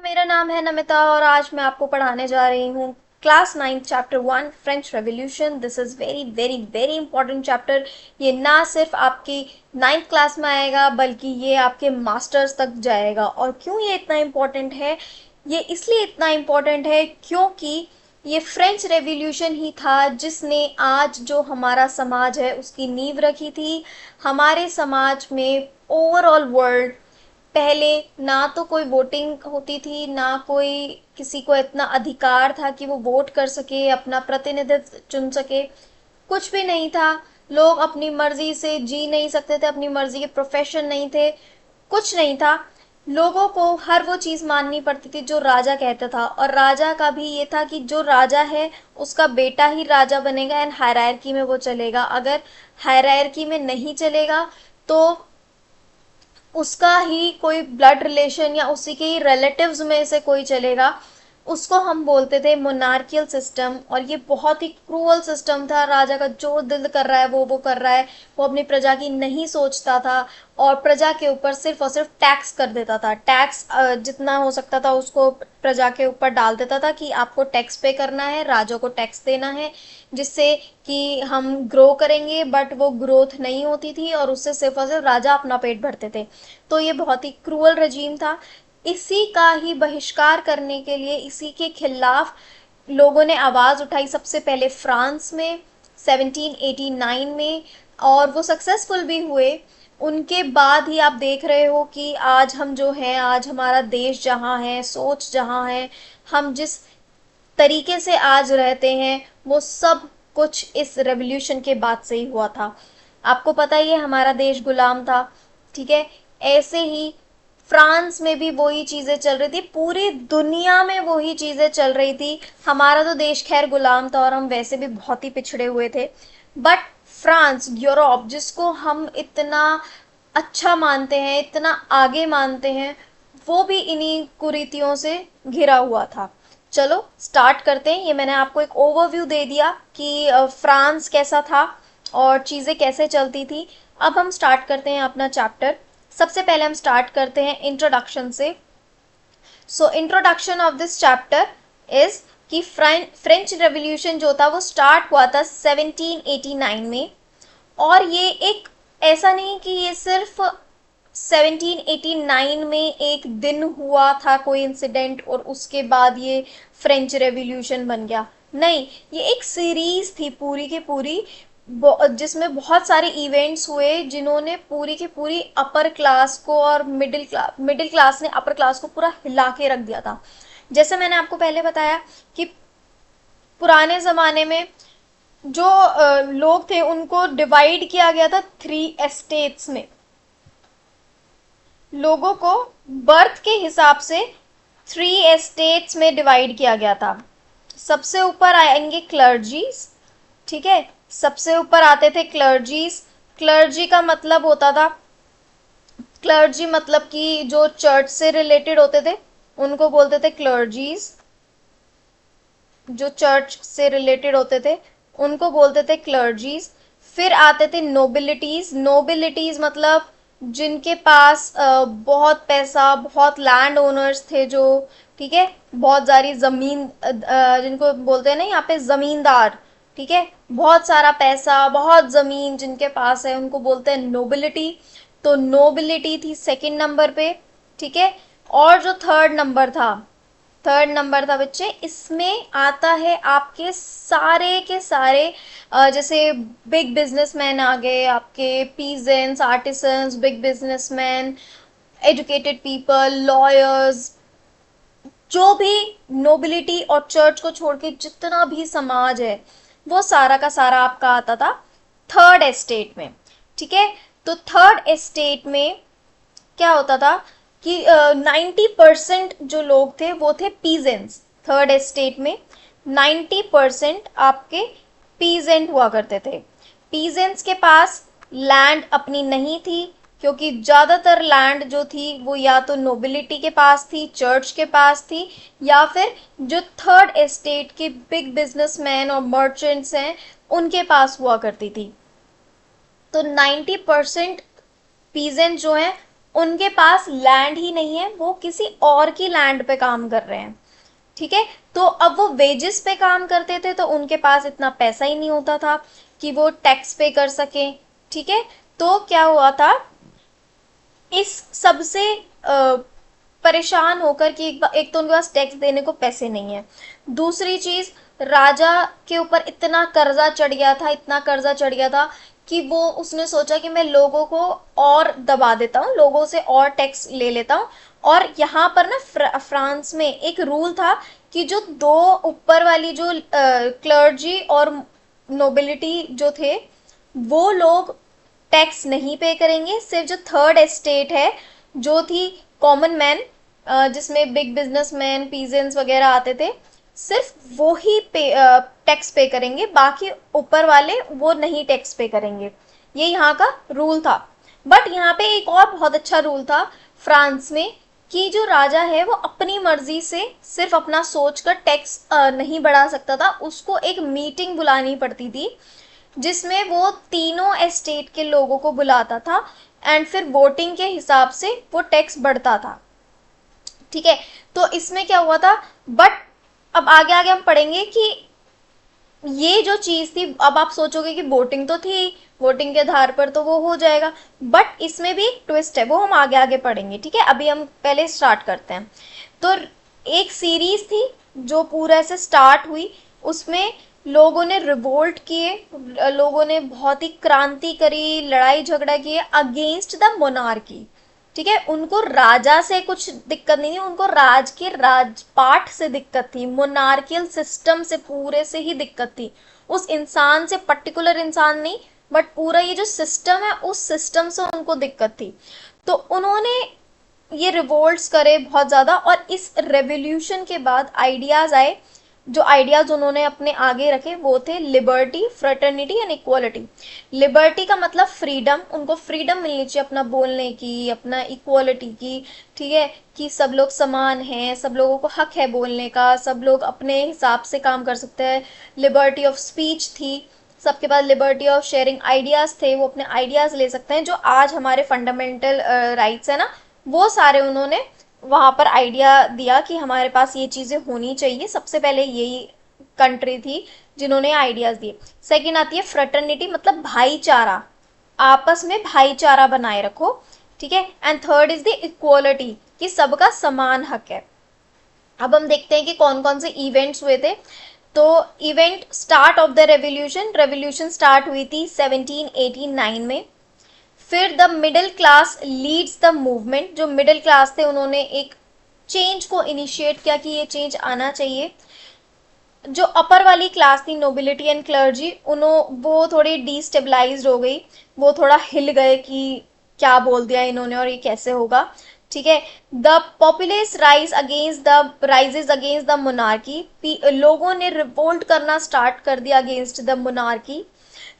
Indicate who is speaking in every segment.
Speaker 1: मेरा नाम है नमिता और आज मैं आपको पढ़ाने जा रही हूँ class 9 chapter 1 French revolution. This is very very very important chapter. ये ना सिर्फ आपकी 9th क्लास में आएगा बल्कि ये आपके मास्टर्स तक जाएगा। और क्यों ये इतना इम्पोर्टेंट है? ये इसलिए इतना इम्पोर्टेंट है क्योंकि ये फ्रेंच रेवोल्यूशन ही था जिसने आज जो हमारा समाज है उसकी नींव रखी थी। हमारे समाज में ओवरऑल वर्ल्ड पहले ना तो कोई वोटिंग होती थी, ना कोई किसी को इतना अधिकार था कि वो वोट कर सके, अपना प्रतिनिधित्व चुन सके। कुछ भी नहीं था। लोग अपनी मर्जी से जी नहीं सकते थे, अपनी मर्जी के प्रोफेशन नहीं थे, कुछ नहीं था। लोगों को हर वो चीज माननी पड़ती थी जो राजा कहता था, और राजा का भी ये था कि जो राजा है उसका बेटा ही राजा बनेगा एंड हायरार्की में वो चलेगा। अगर हायरार्की में नहीं चलेगा तो उसका ही कोई ब्लड रिलेशन या उसी के ही रिलेटिव्स में से कोई चलेगा। उसको हम बोलते थे मोनार्कियल सिस्टम, और ये बहुत ही क्रूअल सिस्टम था। राजा का जो दिल कर रहा है वो कर रहा है। वो अपनी प्रजा की नहीं सोचता था और प्रजा के ऊपर सिर्फ और सिर्फ टैक्स कर देता था। टैक्स जितना हो सकता था उसको प्रजा के ऊपर डाल देता था कि आपको टैक्स पे करना है, राजा को टैक्स देना है, जिससे कि हम ग्रो करेंगे। बट वो ग्रोथ नहीं होती थी और उससे सिर्फ और सिर्फ राजा अपना पेट भरते थे। तो ये बहुत ही क्रूअल रजीम था। इसी का ही बहिष्कार करने के लिए, इसी के खिलाफ लोगों ने आवाज उठाई सबसे पहले फ्रांस में 1789 में, और वो सक्सेसफुल भी हुए। उनके बाद ही आप देख रहे हो कि आज हम जो हैं, आज हमारा देश जहाँ है, सोच जहाँ है, हम जिस तरीके से आज रहते हैं, वो सब कुछ इस रेवोल्यूशन के बाद से ही हुआ था। आपको पता ही है हमारा देश गुलाम था, ठीक है। ऐसे ही फ्रांस में भी वही चीजें चल रही थी, पूरी दुनिया में वही चीजें चल रही थी। हमारा तो देश खैर गुलाम था और हम वैसे भी बहुत ही पिछड़े हुए थे, बट फ्रांस, यूरोप, जिसको हम इतना अच्छा मानते हैं, इतना आगे मानते हैं, वो भी इन्हीं कुरीतियों से घिरा हुआ था। चलो स्टार्ट करते हैं। ये मैंने आपको एक ओवरव्यू दे दिया कि फ्रांस कैसा था और चीज़ें कैसे चलती थी। अब हम स्टार्ट करते हैं अपना चैप्टर। सबसे पहले हम स्टार्ट करते हैं इंट्रोडक्शन से। So introduction of this chapter is कि फ्रेंच रेवोल्यूशन जो था वो स्टार्ट हुआ था 1789 में। और ये एक ऐसा नहीं कि ये सिर्फ 1789 में एक दिन हुआ था कोई इंसिडेंट और उसके बाद ये फ्रेंच रेवोल्यूशन बन गया। नहीं, ये एक सीरीज थी पूरी की पूरी, जिसमें बहुत सारे इवेंट्स हुए जिन्होंने पूरी की पूरी अपर क्लास को और मिडिल क्लास ने अपर क्लास को पूरा हिला के रख दिया था। जैसे मैंने आपको पहले बताया कि पुराने ज़माने में जो लोग थे उनको डिवाइड किया गया था 3 एस्टेट्स में। लोगों को बर्थ के हिसाब से 3 एस्टेट्स में डिवाइड किया गया था। सबसे ऊपर आएंगे क्लर्जीज, ठीक है। सबसे ऊपर आते थे क्लर्जीज। क्लर्जी का मतलब होता था, क्लर्जी मतलब कि जो चर्च से रिलेटेड होते थे उनको बोलते थे क्लर्जीज। जो चर्च से रिलेटेड होते थे उनको बोलते थे क्लर्जीज। फिर आते थे नोबिलिटीज। नोबिलिटीज मतलब जिनके पास बहुत पैसा, बहुत लैंड ओनर्स थे जो, ठीक है, बहुत सारी जमीन, जिनको बोलते हैं ना यहाँ पे जमींदार, ठीक है, बहुत सारा पैसा, बहुत जमीन जिनके पास है उनको बोलते हैं नोबिलिटी। तो नोबिलिटी थी सेकंड नंबर पे, ठीक है। और जो थर्ड नंबर था बच्चे, इसमें आता है आपके सारे के सारे, जैसे बिग बिजनेसमैन आ गए आपके, peasants, artisans, big businessman, educated people, lawyers, जो भी नोबिलिटी और चर्च को छोड़ के जितना भी समाज है वो सारा का सारा आपका आता था थर्ड एस्टेट में, ठीक है। तो थर्ड एस्टेट में क्या होता था कि 90% जो लोग थे वो थे पीजेंट्स। थर्ड एस्टेट में 90% आपके पीजेंट हुआ करते थे। पीजेंट्स के पास लैंड अपनी नहीं थी, क्योंकि ज़्यादातर लैंड जो थी वो या तो नोबिलिटी के पास थी, चर्च के पास थी, या फिर जो थर्ड एस्टेट के बिग बिजनेसमैन और मर्चेंट्स हैं उनके पास हुआ करती थी। तो 90% पीजेंट जो हैं उनके पास लैंड ही नहीं है, वो किसी और की लैंड पे काम कर रहे हैं, ठीक है। तो अब वो वेजेस पे काम करते थे, तो उनके पास इतना पैसा ही नहीं होता था कि वो टैक्स पे कर सके, ठीक है। तो क्या हुआ था, इस सबसे परेशान होकर कि एक तो उनके पास टैक्स देने को पैसे नहीं है, दूसरी चीज राजा के ऊपर इतना कर्जा चढ़ गया था, इतना कर्जा चढ़ गया था कि वो उसने सोचा कि मैं लोगों को और दबा देता हूँ, लोगों से और टैक्स ले लेता हूँ। और यहाँ पर ना फ्रांस में एक रूल था कि जो दो ऊपर वाली जो क्लर्जी और नोबिलिटी जो थे, वो लोग टैक्स नहीं पे करेंगे। सिर्फ जो थर्ड एस्टेट है, जो थी कॉमन मैन, जिसमें बिग बिजनेसमैन पीजेंट्स वगैरह आते थे, सिर्फ वो ही टैक्स पे करेंगे, बाकी ऊपर वाले वो नहीं टैक्स पे करेंगे। ये यहाँ का रूल था। बट यहाँ पे एक और बहुत अच्छा रूल था फ्रांस में, कि जो राजा है वो अपनी मर्जी से सिर्फ अपना सोच कर टैक्स नहीं बढ़ा सकता था, उसको एक मीटिंग बुलानी पड़ती थी जिसमें वो तीनों एस्टेट के लोगों को बुलाता था, एंड फिर वोटिंग के हिसाब से वो टैक्स बढ़ता था, ठीक है। तो इसमें क्या हुआ था, बट अब आगे आगे हम पढ़ेंगे कि ये जो चीज थी, अब आप सोचोगे कि वोटिंग तो थी, वोटिंग के आधार पर तो वो हो जाएगा, बट इसमें भी एक ट्विस्ट है, वो हम आगे आगे पढ़ेंगे, ठीक है। अभी हम पहले स्टार्ट करते हैं। तो एक सीरीज थी जो पूरा से स्टार्ट हुई, उसमें लोगों ने रिवोल्ट किए, लोगों ने बहुत ही क्रांति करी, लड़ाई झगड़ा किए अगेंस्ट द मोनार्की, ठीक है। उनको राजा से कुछ दिक्कत नहीं थी, उनको राज के राजपाट से दिक्कत थी, मोनार्कियल सिस्टम से पूरे से ही दिक्कत थी, उस इंसान से, पर्टिकुलर इंसान नहीं, बट पूरा ये जो सिस्टम है उस सिस्टम से उनको दिक्कत थी। तो उन्होंने ये रिवोल्ट्स करे बहुत ज़्यादा, और इस रेवोल्यूशन के बाद आइडियाज़ आए। जो आइडियाज़ उन्होंने अपने आगे रखे वो थे liberty, fraternity and equality. Liberty का मतलब फ्रीडम, उनको फ्रीडम मिलनी चाहिए अपना बोलने की, अपना इक्वालिटी की, ठीक है, कि सब लोग समान हैं, सब लोगों को हक है बोलने का, सब लोग अपने हिसाब से काम कर सकते हैं। लिबर्टी ऑफ स्पीच थी, सबके पास लिबर्टी ऑफ शेयरिंग आइडियाज़ थे, वो अपने आइडियाज़ ले सकते हैं, जो आज हमारे फंडामेंटल राइट्स है ना, वो सारे उन्होंने वहाँ पर आइडिया दिया कि हमारे पास ये चीज़ें होनी चाहिए। सबसे पहले यही कंट्री थी जिन्होंने आइडियाज़ दिए। सेकंड आती है फ्रेटर्निटी, मतलब भाईचारा, आपस में भाईचारा बनाए रखो, ठीक है। And third is the equality, कि सबका समान हक है। अब हम देखते हैं कि कौन कौन से इवेंट्स हुए थे। तो event start of the revolution, revolution start हुई थी 1789 में। फिर the middle class leads the movement, जो मिडिल क्लास थे उन्होंने एक चेंज को इनिशिएट किया कि ये चेंज आना चाहिए। जो अपर वाली क्लास थी, नोबिलिटी एंड क्लर्जी, वो थोड़ी डिस्टेबलाइज्ड हो गई, वो थोड़ा हिल गए कि क्या बोल दिया इन्होंने और ये कैसे होगा, ठीक है। The populace rises against the monarchy, लोगों ने रिवोल्ट करना स्टार्ट कर दिया अगेंस्ट द मोनार्की।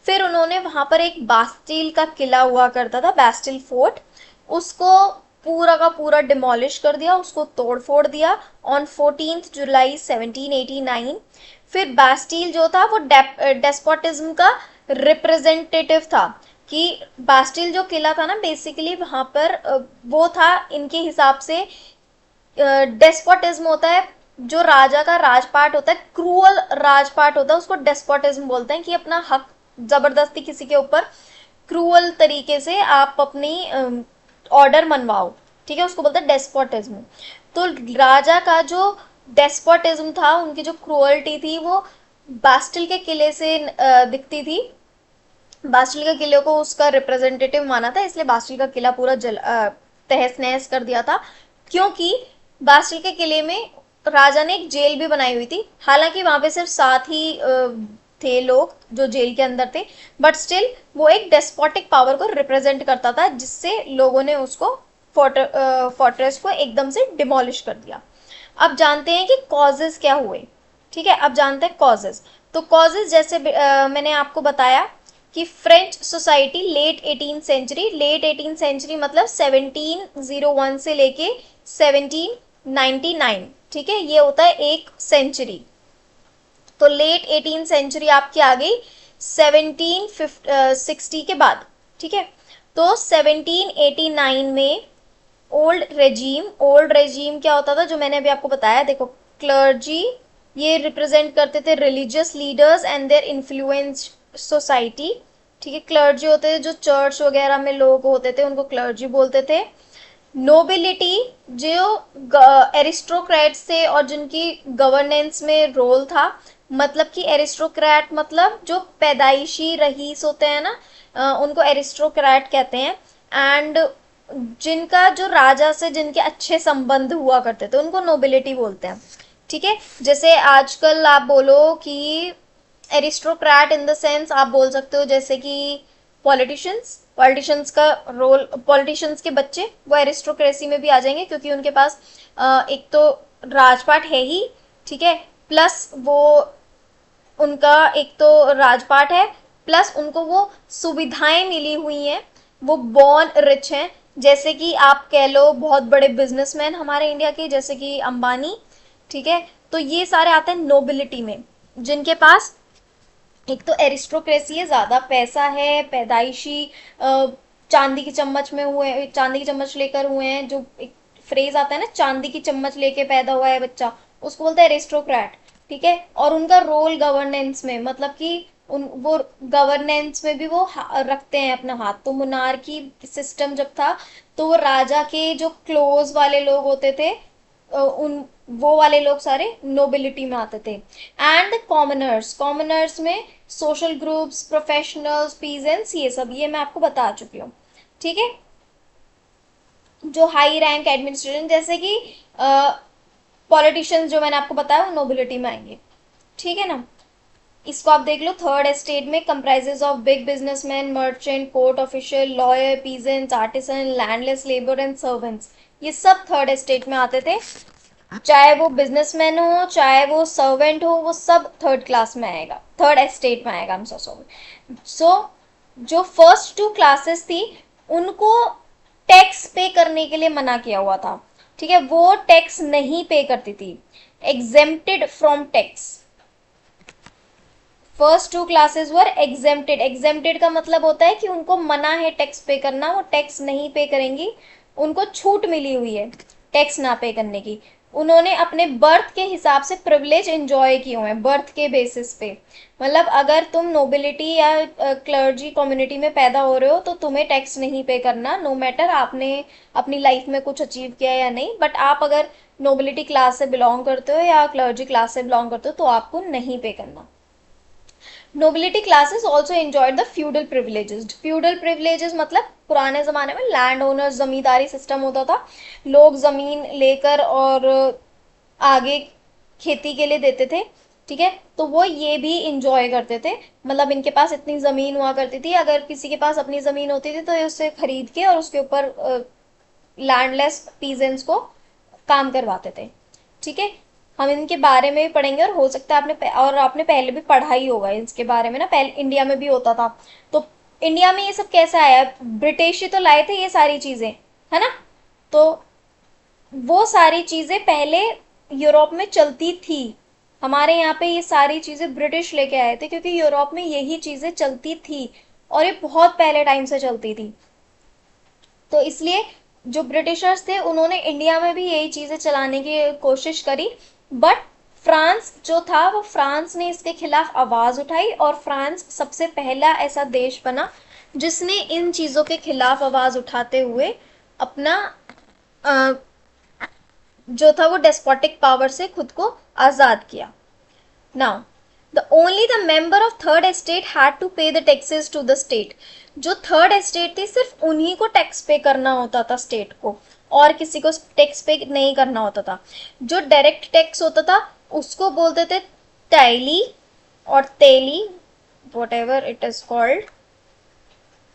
Speaker 1: फिर उन्होंने वहां पर एक बास्टिल का किला हुआ करता था, बास्टिल फोर्ट, उसको पूरा का पूरा डिमोलिश कर दिया, उसको तोड़ फोड़ दिया ऑन 14 जुलाई 1789। फिर बास्टिल जो था वो डेस्पोटिज्म का रिप्रेजेंटेटिव था, कि बास्टिल जो किला था ना, बेसिकली वहां पर वो था इनके हिसाब से, डेस्पोटिज्म होता है जो राजा का राजपाट होता है, क्रूअल राजपाट होता है, उसको डेस्पोटिज्म बोलते हैं, कि अपना हक जबरदस्ती किसी के ऊपर क्रूअल तरीके से आप अपनी ऑर्डर मनवाओ, ठीक है, उसको बोलते हैं डेस्पोटिज्म। तो राजा का जो डेस्पोटिज्म था, उनकी जो क्रूअल्टी थी, वो बास्टिल के किले से दिखती थी। बास्टिल के किले को उसका रिप्रेजेंटेटिव माना था, इसलिए बास्टिल का किला पूरा तहस नहस कर दिया था, क्योंकि बास्टिल के किले में राजा ने एक जेल भी बनाई हुई थी। हालांकि वहां पे सिर्फ 7 ही थे लोग जो जेल के अंदर थे, बट स्टिल वो एक डेस्पोटिक पावर को रिप्रेजेंट करता था, जिससे लोगों ने उसको फोर्ट्रेस को एकदम से डिमोलिश कर दिया। अब जानते हैं कि कॉजेज क्या हुए, ठीक है। अब जानते हैं कॉजेज। तो कॉजेज जैसे मैंने आपको बताया कि French society late 18th century मतलब 1701 से लेके 1799, ठीक है, ये होता है एक सेंचुरी। तो लेट 18th सेंचुरी आपकी आ गई 1760 के बाद, ठीक है। तो 1789 में ओल्ड रेजीम क्या होता था, जो मैंने अभी आपको बताया, देखो क्लर्जी ये रिप्रेजेंट करते थे religious leaders and their influence society. ठीक है, क्लर्जी होते थे जो चर्च वगैरह में लोग होते थे, उनको क्लर्जी बोलते थे। नोबिलिटी जो एरिस्टोक्रेट्स थे और जिनकी गवर्नेंस में रोल था, मतलब कि एरिस्टोक्रेट मतलब जो पैदाइशी रईस होते हैं ना, उनको एरिस्टोक्रेट कहते हैं। एंड जिनका जो राजा से जिनके अच्छे संबंध हुआ करते थे उनको नोबिलिटी बोलते हैं। ठीक है, जैसे आजकल आप बोलो कि एरिस्टोक्रेट इन द सेंस आप बोल सकते हो जैसे कि पॉलिटिशियंस, पॉलिटिशियंस का रोल, पॉलिटिशियंस के बच्चे वो एरिस्टोक्रेसी में भी आ जाएंगे, क्योंकि उनके पास एक तो राजपाट है ही, ठीक है, प्लस वो उनका एक तो राजपाट है, प्लस उनको वो सुविधाएं मिली हुई हैं, वो बॉर्न रिच हैं। जैसे कि आप कह लो बहुत बड़े बिजनेसमैन हमारे इंडिया के, जैसे कि अंबानी, ठीक है, तो ये सारे आते हैं नोबिलिटी में, जिनके पास एक तो एरिस्टोक्रेसी है, ज्यादा पैसा है, पैदाइशी चांदी की चम्मच में हुए, चांदी की चम्मच लेकर हुए हैं, जो एक फ्रेज आता है ना, चांदी की चम्मच लेके पैदा हुआ है बच्चा, उसको बोलते हैं एरिस्टोक्रेट। ठीक है, और उनका रोल गवर्नेंस में, मतलब कि उन वो गवर्नेंस में भी वो रखते हैं अपना हाथ। तो मुनार्की सिस्टम जब था तो वो राजा के जो क्लोज वाले लोग होते थे, उन वो वाले लोग सारे नोबिलिटी में आते थे। एंड कॉमनर्स, कॉमनर्स में सोशल ग्रुप्स, प्रोफेशनल्स, पीजेंट्स, ये सब ये मैं आपको बता चुकी हूँ। ठीक है, जो हाई रैंक एडमिनिस्ट्रेशन जैसे कि पॉलिटिशियंस जो मैंने आपको बताया वो नोबिलिटी में आएंगे। ठीक है ना, इसको आप देख लो, थर्ड एस्टेट में comprises of big businessman, merchant, court official, lawyer, peasants, artisan, landless labour and servants, ये सब थर्ड एस्टेट में आते थे। चाहे वो बिजनेसमैन हो, चाहे वो सर्वेंट हो, वो सब थर्ड क्लास में आएगा, थर्ड एस्टेट में आएगा। सो जो फर्स्ट टू क्लासेस थी उनको टैक्स पे करने के लिए मना किया हुआ था। ठीक है, वो टैक्स नहीं पे करती थी, exempted from tax. First two classes were exempted, exempted का मतलब होता है कि उनको मना है टैक्स पे करना, वो टैक्स नहीं पे करेंगी, उनको छूट मिली हुई है टैक्स ना पे करने की। उन्होंने अपने बर्थ के हिसाब से प्रिविलेज एंजॉय किए हुए हैं, बर्थ के बेसिस पे। मतलब अगर तुम नोबिलिटी या क्लर्जी कम्युनिटी में पैदा हो रहे हो तो तुम्हें टैक्स नहीं पे करना, नो मैटर आपने अपनी लाइफ में कुछ अचीव किया या नहीं। बट आप अगर नोबिलिटी क्लास से बिलोंग करते हो या क्लर्जी क्लास से बिलोंग करते हो तो आपको नहीं पे करना। Nobility classes also enjoyed the feudal privileges. Feudal privileges मतलब पुराने जमाने में लैंड ओनर, जमींदारी सिस्टम होता था, लोग जमीन लेकर और आगे खेती के लिए देते थे। ठीक है, तो वो ये भी इंजॉय करते थे, मतलब इनके पास इतनी जमीन हुआ करती थी, अगर किसी के पास अपनी जमीन होती थी तो ये उससे खरीद के और उसके ऊपर लैंडलेस पीजेंट्स को काम करवाते थे। ठीक है, हम इनके बारे में भी पढ़ेंगे, और हो सकता है आपने पहले भी पढ़ा ही होगा इसके बारे में ना, पहले इंडिया में भी होता था। तो इंडिया में ये सब कैसे आया, ब्रिटिश ही तो लाए थे ये सारी चीजें, है ना। तो वो सारी चीजें पहले यूरोप में चलती थी, हमारे यहाँ पे ये सारी चीजें ब्रिटिश लेके आए थे, क्योंकि यूरोप में यही चीजें चलती थी और ये बहुत पहले टाइम से चलती थी। तो इसलिए जो ब्रिटिशर्स थे उन्होंने इंडिया में भी यही चीजें चलाने की कोशिश करी। बट फ्रांस जो था, वो फ्रांस ने इसके खिलाफ आवाज उठाई, और फ्रांस सबसे पहला ऐसा देश बना जिसने इन चीजों के खिलाफ आवाज उठाते हुए अपना जो था वो डेस्पोटिक पावर से खुद को आजाद किया। Now the only the member of third estate had to pay the taxes to the state. जो थर्ड एस्टेट थी सिर्फ उन्हीं को टैक्स पे करना होता था स्टेट को, और किसी को टैक्स पे नहीं करना होता था। जो डायरेक्ट टैक्स होता था उसको बोलते थे टैली और telly, whatever it is called,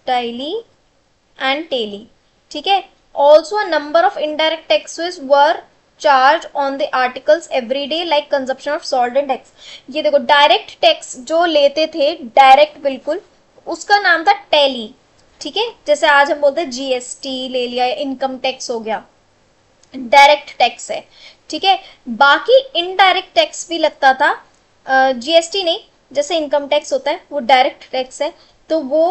Speaker 1: tally and telly. ठीक है, also a number of indirect taxes were charge on the articles every day like consumption of salt and tax. ये देखो डायरेक्ट टैक्स जो लेते थे direct बिल्कुल, उसका नाम था टैली। ठीक है, जैसे आज हम बोलते हैं जीएसटी ले लिया, इनकम टैक्स हो गया, डायरेक्ट टैक्स है। ठीक है, बाकी इनडायरेक्ट टैक्स भी लगता था, जीएसटी नहीं, जैसे इनकम टैक्स होता है वो डायरेक्ट टैक्स है, तो वो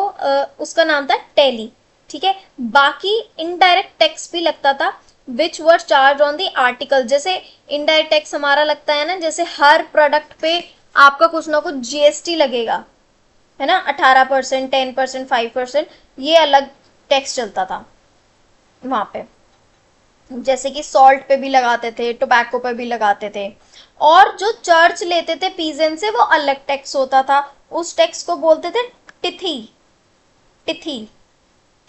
Speaker 1: उसका नाम था टैली। ठीक है। बाकी इनडायरेक्ट टैक्स भी लगता था विच वर चार्ज ऑन द आर्टिकल। जैसे इनडायरेक्ट टैक्स हमारा लगता है ना, जैसे हर प्रोडक्ट पे आपका कुछ ना कुछ जीएसटी लगेगा, है ना, 18%, 10%, 5%, ये अलग टैक्स चलता था वहां पे। जैसे कि सॉल्ट पे भी लगाते थे, टोबैको पे भी लगाते थे। और जो चर्च लेते थे पीजेंट से, वो अलग टैक्स होता था। उस टैक्स को बोलते थे टिथी। टिथी,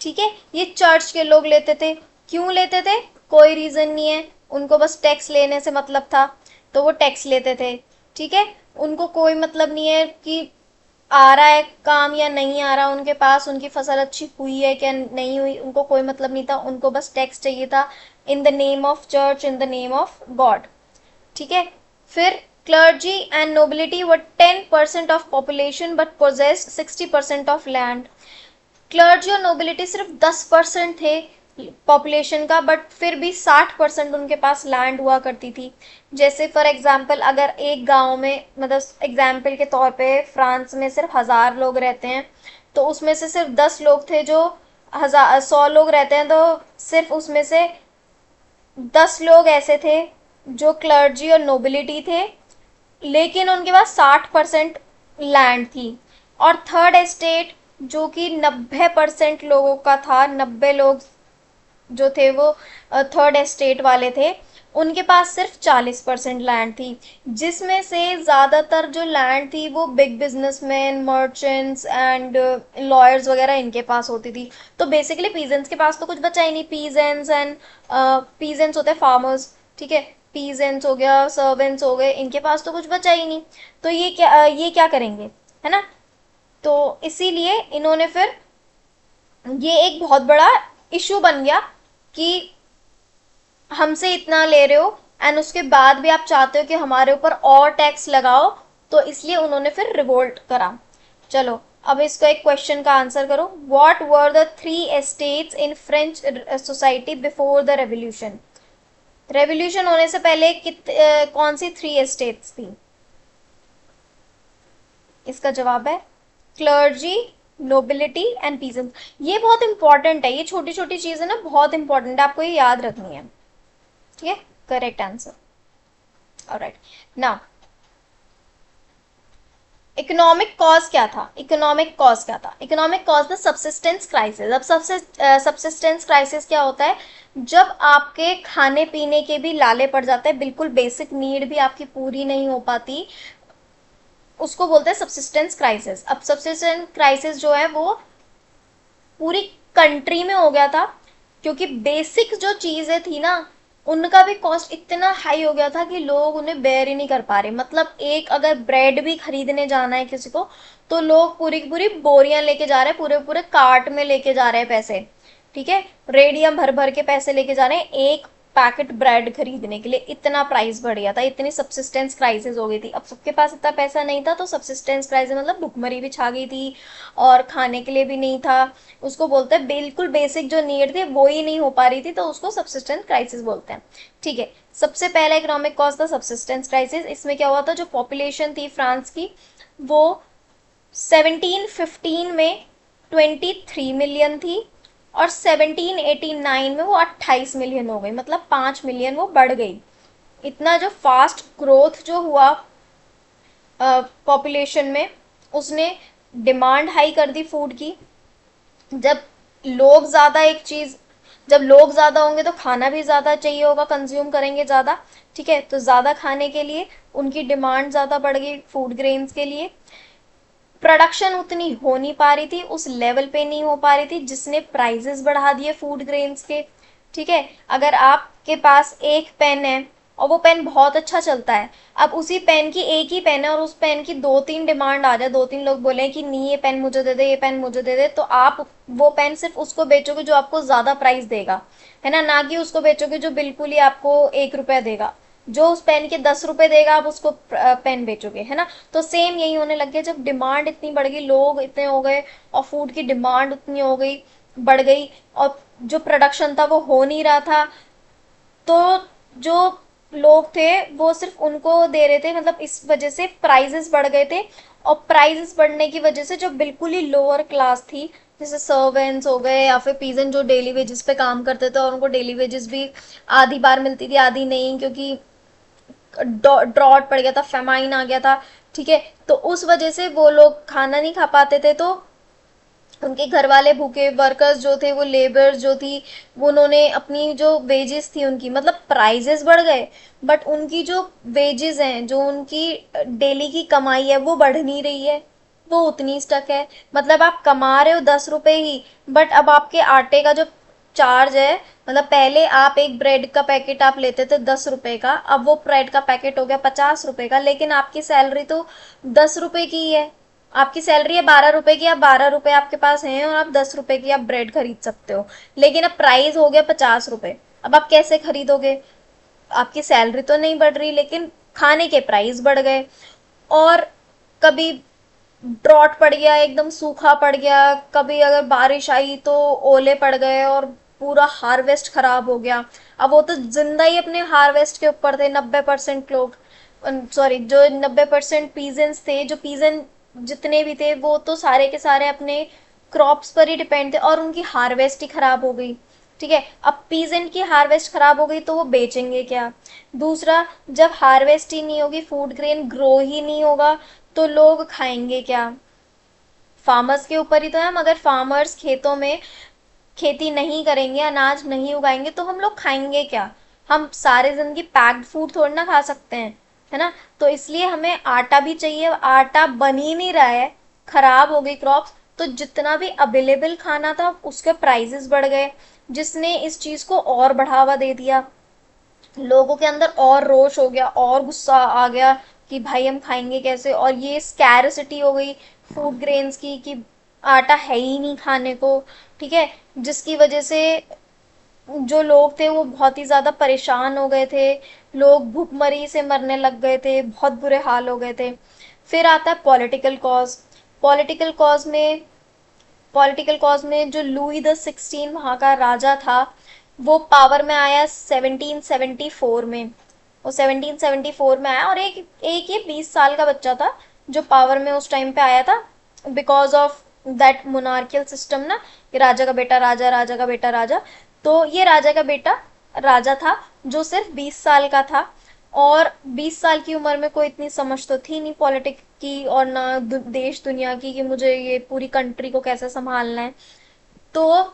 Speaker 1: ठीक है। ये चर्च के लोग लेते थे। क्यों लेते थे? कोई रीजन नहीं है, उनको बस टैक्स लेने से मतलब था, तो वो टैक्स लेते थे। ठीक है। उनको कोई मतलब नहीं है कि आ रहा है काम या नहीं आ रहा उनके पास, उनकी फसल अच्छी हुई है क्या नहीं हुई, उनको कोई मतलब नहीं था, उनको बस टैक्स चाहिए था, in the name of church, in the name of God. ठीक है। फिर clergy and nobility were 10% of population but possessed 60% of land. Clergy और नोबिलिटी सिर्फ 10% थे पॉपुलेशन का, बट फिर भी 60% उनके पास लैंड हुआ करती थी। जैसे फॉर एग्जाम्पल, अगर एक गांव में, मतलब एग्जाम्पल के तौर पे फ्रांस में सिर्फ 1000 लोग रहते हैं, तो उसमें से सिर्फ 10 लोग थे जो 100 लोग रहते हैं, तो सिर्फ उसमें से 10 लोग ऐसे थे जो क्लर्जी और नोबिलिटी थे, लेकिन उनके पास 60% लैंड थी। और थर्ड एस्टेट जो कि 90% लोगों का था, 90 लोग जो थे वो थर्ड एस्टेट वाले थे, उनके पास सिर्फ 40% लैंड थी। जिसमें से ज़्यादातर जो लैंड थी वो big businessman, merchants and lawyers वगैरह इनके पास होती थी। तो बेसिकली पीजेंट्स के पास तो कुछ बचा ही नहीं। पीजेंट्स एंड पीजेंट्स होते हैं फार्मर्स, ठीक है, पीजेंट्स हो गया, सर्वेंट्स हो गए, इनके पास तो कुछ बचा ही नहीं। तो ये क्या करेंगे, है ना। तो इसीलिए इन्होंने फिर, ये एक बहुत बड़ा इशू बन गया कि हमसे इतना ले रहे हो एंड उसके बाद भी आप चाहते हो कि हमारे ऊपर और टैक्स लगाओ, तो इसलिए उन्होंने फिर रिवोल्ट करा। चलो अब इसका एक क्वेश्चन का आंसर करो। What were the 3 estates in French society before the revolution. Revolution होने से पहले कौन सी 3 एस्टेट्स थी? इसका जवाब है क्लर्जी, नोबिलिटी एंड पीजेंट। ये बहुत इंपॉर्टेंट है, ये छोटी छोटी चीजें ना बहुत इंपॉर्टेंट है, आपको ये याद रखनी है। ठीक है, correct answer. Alright, now economic cause क्या था? इकोनॉमिक कॉज क्या था? Economic cause the subsistence crisis. अब सब्सिस्टेंस क्राइसिस क्या होता है? जब आपके खाने पीने के भी लाले पड़ जाते हैं, बिल्कुल बेसिक नीड भी आपकी पूरी नहीं हो पाती, उसको बोलते हैं सब्सिस्टेंस क्राइसिस। अब सब्सिस्टेंस क्राइसिस जो है वो पूरी कंट्री में हो गया था, क्योंकि बेसिक जो चीजें थी ना, उनका भी कॉस्ट इतना हाई हो गया था कि लोग उन्हें बेयर ही नहीं कर पा रहे। मतलब एक अगर ब्रेड भी खरीदने जाना है किसी को, तो लोग पूरी की पूरी बोरियां लेके जा रहे हैं, पूरे पूरे कार्ट में लेके जा रहे हैं पैसे। ठीक है, रेडियम भर भर के पैसे लेके जा रहे हैं एक पैकेट ब्रेड खरीदने के लिए। इतना प्राइस बढ़ गया था, इतनी सब्सिस्टेंस क्राइसिस हो गई थी। अब सबके पास इतना पैसा नहीं था, तो सब्सिस्टेंस क्राइसिस मतलब भुखमरी भी छा गई थी और खाने के लिए भी नहीं था। उसको बोलते हैं बिल्कुल बेसिक जो नीड थी वो ही नहीं हो पा रही थी, तो उसको सब्सिस्टेंस क्राइसिस बोलते हैं। ठीक है, सबसे पहला इकोनॉमिक कॉज था सब्सिस्टेंस क्राइसिस। इसमें क्या हुआ था, जो पॉपुलेशन थी फ्रांस की, वो 1715 में 23 मिलियन थी, और 1789 में वो 28 मिलियन हो गई, मतलब 5 मिलियन वो बढ़ गई। इतना जो फास्ट ग्रोथ जो हुआ पॉपुलेशन में, उसने डिमांड हाई कर दी फूड की। जब लोग ज़्यादा एक चीज़, जब लोग ज़्यादा होंगे तो खाना भी ज़्यादा चाहिए होगा, कंज्यूम करेंगे ज़्यादा। ठीक है, तो ज़्यादा खाने के लिए उनकी डिमांड ज़्यादा बढ़ गई फूड ग्रेन्स के लिए। प्रोडक्शन उतनी हो नहीं पा रही थी, उस लेवल पे नहीं हो पा रही थी, जिसने प्राइजेस बढ़ा दिए फूड ग्रेन्स के। ठीक है, अगर आपके पास एक पेन है और वो पेन बहुत अच्छा चलता है, अब उसी पेन की एक ही पेन है और उस पेन की 2-3 डिमांड आ जाए, 2-3 लोग बोले कि नहीं ये पेन मुझे दे दे, ये पेन मुझे दे दे, तो आप वो पेन सिर्फ उसको बेचोगे जो आपको ज्यादा प्राइस देगा, है ना कि उसको बेचोगे जो बिल्कुल ही आपको 1 रुपया देगा। जो उस पेन के 10 रुपए देगा आप उसको पेन बेचोगे, है ना। तो सेम यही होने लग गया, जब डिमांड इतनी बढ़ गई, लोग इतने हो गए और फूड की डिमांड उतनी हो गई, बढ़ गई, और जो प्रोडक्शन था वो हो नहीं रहा था, तो जो लोग थे वो सिर्फ उनको दे रहे थे, मतलब इस वजह से प्राइजेस बढ़ गए थे। और प्राइजेस बढ़ने की वजह से जो बिल्कुल ही लोअर क्लास थी जैसे सर्वेंट्स हो गए या फिर पीजन जो डेली वेजेस पे काम करते थे, और उनको डेली वेजेस भी आधी बार मिलती थी आधी नहीं, क्योंकि ड्रॉट पड़ गया था, फेमाइन आ गया था। ठीक है, तो उस वजह से वो लोग खाना नहीं खा पाते थे, तो उनके घर वाले भूखे, वर्कर्स जो थे, वो लेबर जो थी, वो उन्होंने अपनी जो वेजेस थी उनकी, मतलब प्राइजेस बढ़ गए बट उनकी जो वेजेस हैं, जो उनकी डेली की कमाई है, वो बढ़ नहीं रही है, वो उतनी स्टक है। मतलब आप कमा रहे हो 10 रुपए ही, बट अब आपके आटे का जो चार्ज है, मतलब पहले आप एक ब्रेड का पैकेट आप लेते थे 10 रुपए का, अब वो ब्रेड का पैकेट हो गया 50 रुपए का, लेकिन आपकी सैलरी तो 10 रुपए की ही है। आपकी सैलरी है 12 रुपए की, आप 12 रुपए आपके पास हैं और आप 10 रुपए की आप ब्रेड खरीद सकते हो, लेकिन अब प्राइस हो गया 50 रुपए। अब आप कैसे खरीदोगे? आपकी सैलरी तो नहीं बढ़ रही, लेकिन खाने के प्राइस बढ़ गए। और कभी ड्रॉट पड़ गया, एकदम सूखा पड़ गया, कभी अगर बारिश आई तो ओले पड़ गए और पूरा हार्वेस्ट खराब हो गया। अब वो तो जिंदा ही अपने हार्वेस्ट के ऊपर थे, 90% लोग, सॉरी, जो 90% पीजन्स थे, जो पीजन जितने भी थे, वो तो सारे के सारे अपने क्रॉप्स पर ही डिपेंड थे, और उनकी हार्वेस्ट ही खराब हो गई। ठीक है, अब पीजेंट की हार्वेस्ट खराब हो गई तो वो बेचेंगे क्या? दूसरा, जब हार्वेस्ट ही नहीं होगी, फूड ग्रेन ग्रो ही नहीं होगा, तो लोग खाएंगे क्या? फार्मर्स के ऊपर ही तो है, मगर फार्मर्स खेतों में खेती नहीं करेंगे, अनाज नहीं उगाएंगे, तो हम लोग खाएंगे क्या? हम सारे जिंदगी पैक्ड फूड थोड़ी ना खा सकते हैं, है ना? तो इसलिए हमें आटा भी चाहिए, आटा बन ही नहीं रहा है, खराब हो गई क्रॉप्स, तो जितना भी अवेलेबल खाना था उसके प्राइसेस बढ़ गए, जिसने इस चीज को और बढ़ावा दे दिया। लोगों के अंदर और रोष हो गया, और गुस्सा आ गया कि भाई हम खाएंगे कैसे, और ये स्कैरसिटी हो गई फूड ग्रेन्स की, कि आटा है ही नहीं खाने को। ठीक है, जिसकी वजह से जो लोग थे वो बहुत ही ज्यादा परेशान हो गए थे, लोग भूखमरी से मरने लग गए थे, बहुत बुरे हाल हो गए थे। फिर आता है पॉलिटिकल कॉज। पॉलिटिकल कॉज में पॉलिटिकल कॉज में जो लुई द 16 वहाँ का राजा था, वो पावर में आया 1774 में। वो 1774 में आया, और एक एक ये 20 साल का बच्चा था जो पावर में उस टाइम पे आया था, because of that monarchial system ना, कि राजा का बेटा राजा, राजा का बेटा राजा। तो ये राजा का बेटा राजा था, जो सिर्फ 20 साल का था, और 20 साल की उम्र में कोई इतनी समझ तो थी नहीं पॉलिटिक्स की, और ना देश दुनिया की, कि मुझे ये पूरी कंट्री को कैसे संभालना है। तो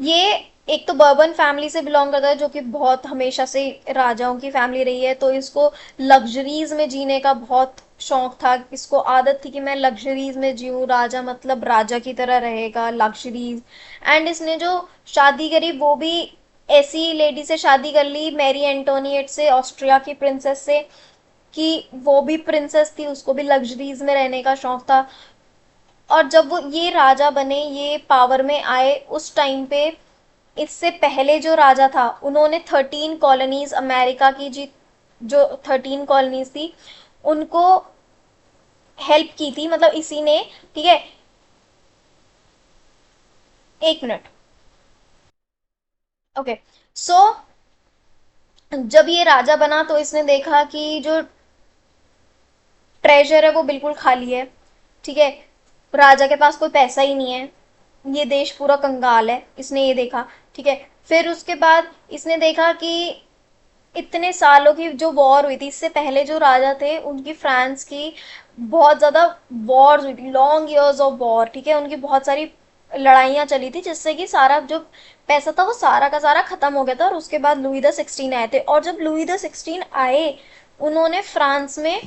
Speaker 1: ये एक तो बर्बन फैमिली से बिलोंग करता है, जो कि बहुत हमेशा से राजाओं की फैमिली रही है, तो इसको लग्जरीज में जीने का बहुत शौक था, इसको आदत थी कि मैं लग्जरीज में जीऊँ, राजा मतलब राजा की तरह रहेगा, लग्जरीज। एंड इसने जो शादी करी वो भी ऐसी लेडी से शादी कर ली, मैरी एंटोनिएट से, ऑस्ट्रिया की प्रिंसेस से, कि वो भी प्रिंसेस थी, उसको भी लग्जरीज में रहने का शौक था। और जब वो ये राजा बने, ये पावर में आए, उस टाइम पे इससे पहले जो राजा था, उन्होंने 13 कॉलोनीज अमेरिका की, जी जो 13 कॉलोनीज थी, उनको हेल्प की थी, मतलब इसी ने। ठीक है, 1 मिनट। ओके, सो जब ये राजा बना तो इसने देखा कि जो ट्रेजर है वो बिल्कुल खाली है। ठीक है, राजा के पास कोई पैसा ही नहीं है, ये देश पूरा कंगाल है, इसने ये देखा। ठीक है, फिर उसके बाद इसने देखा कि इतने सालों की जो वॉर हुई थी, इससे पहले जो राजा थे उनकी, फ्रांस की, बहुत ज्यादा वॉर्स हुई थी, लॉन्ग इयर्स ऑफ वॉर। ठीक है, उनकी बहुत सारी लड़ाइयाँ चली थी, जिससे कि सारा जो पैसा था वो सारा का सारा खत्म हो गया था, और उसके बाद लुई द 16 आए थे। और जब लुई द 16 आए, उन्होंने फ्रांस में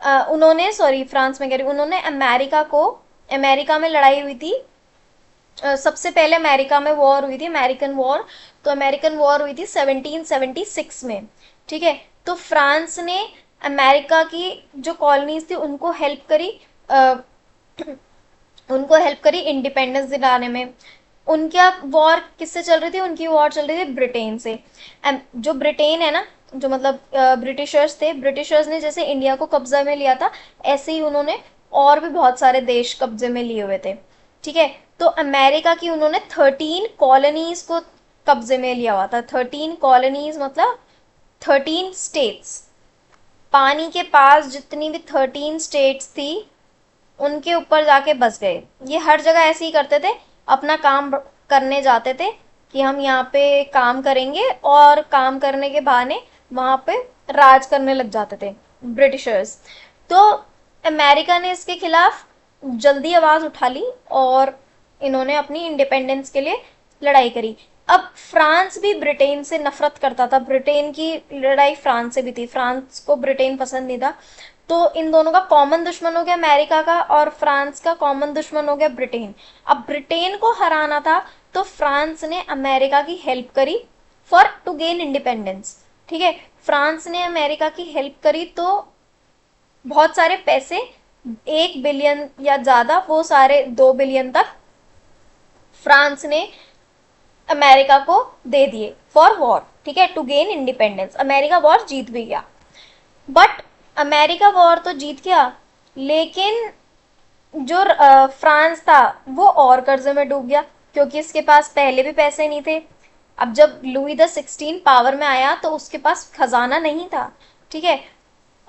Speaker 1: उन्होंने, सॉरी, फ्रांस में कह रही हूँ, उन्होंने अमेरिका में लड़ाई हुई थी। सबसे पहले अमेरिका में वॉर हुई थी, अमेरिकन वॉर। तो अमेरिकन वॉर हुई थी 1776 में। ठीक है, तो फ्रांस ने अमेरिका की जो कॉलोनीज थी उनको हेल्प करी, उनको हेल्प करी इंडिपेंडेंस दिलाने में। उनका वॉर किससे चल रही थी? उनकी वॉर चल रही थी ब्रिटेन से। जो ब्रिटेन है ना, जो मतलब ब्रिटिशर्स थे, ब्रिटिशर्स ने जैसे इंडिया को कब्जा में लिया था, ऐसे ही उन्होंने और भी बहुत सारे देश कब्जे में लिए हुए थे। ठीक है, तो अमेरिका की उन्होंने 13 कॉलोनीज को कब्जे में लिया हुआ था। 13 कॉलोनीज मतलब 13 स्टेट्स। पानी के पास जितनी भी 13 स्टेट्स थी, उनके ऊपर जाके बस गए। ये हर जगह ऐसे ही करते थे, अपना काम करने जाते थे कि हम यहाँ पे काम करेंगे, और काम करने के बहाने वहां पे राज करने लग जाते थे ब्रिटिशर्स। तो अमेरिका ने इसके खिलाफ जल्दी आवाज उठा ली और इन्होंने अपनी इंडिपेंडेंस के लिए लड़ाई करी। अब फ्रांस भी ब्रिटेन से नफरत करता था, ब्रिटेन की लड़ाई फ्रांस से भी थी, फ्रांस को ब्रिटेन पसंद नहीं था। तो इन दोनों का कॉमन दुश्मन हो गया अमेरिका का, और फ्रांस का कॉमन दुश्मन हो गया ब्रिटेन। अब ब्रिटेन को हराना था, तो फ्रांस ने अमेरिका की हेल्प करी फॉर टू गेन इंडिपेंडेंस। ठीक है, फ्रांस ने अमेरिका की हेल्प करी, तो बहुत सारे पैसे, 1 बिलियन या ज्यादा, वो सारे 2 बिलियन तक फ्रांस ने अमेरिका को दे दिए फॉर वॉर। ठीक है, to gain independence. America war जीत भी गया, बट अमेरिका वॉर तो जीत गया, लेकिन जो फ्रांस था वो और कर्जे में डूब गया, क्योंकि इसके पास पहले भी पैसे नहीं थे। अब जब लुई द 16 पावर में आया तो उसके पास खजाना नहीं था। ठीक है,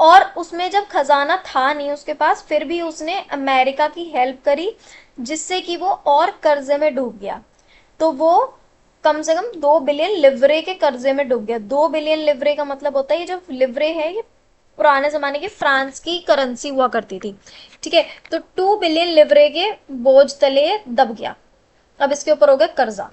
Speaker 1: और उसमें जब खजाना था नहीं उसके पास, फिर भी उसने अमेरिका की हेल्प करी, जिससे कि वो और कर्जे में डूब गया। तो वो कम से कम 2 बिलियन लिवरे के कर्जे में डूब गया। 2 बिलियन लिवरे का मतलब होता है, ये जो लिवरे है ये पुराने जमाने की फ्रांस की करेंसी हुआ करती थी। ठीक है, तो 2 बिलियन लिवरे के बोझ तले दब गया। अब इसके ऊपर हो गया कर्जा।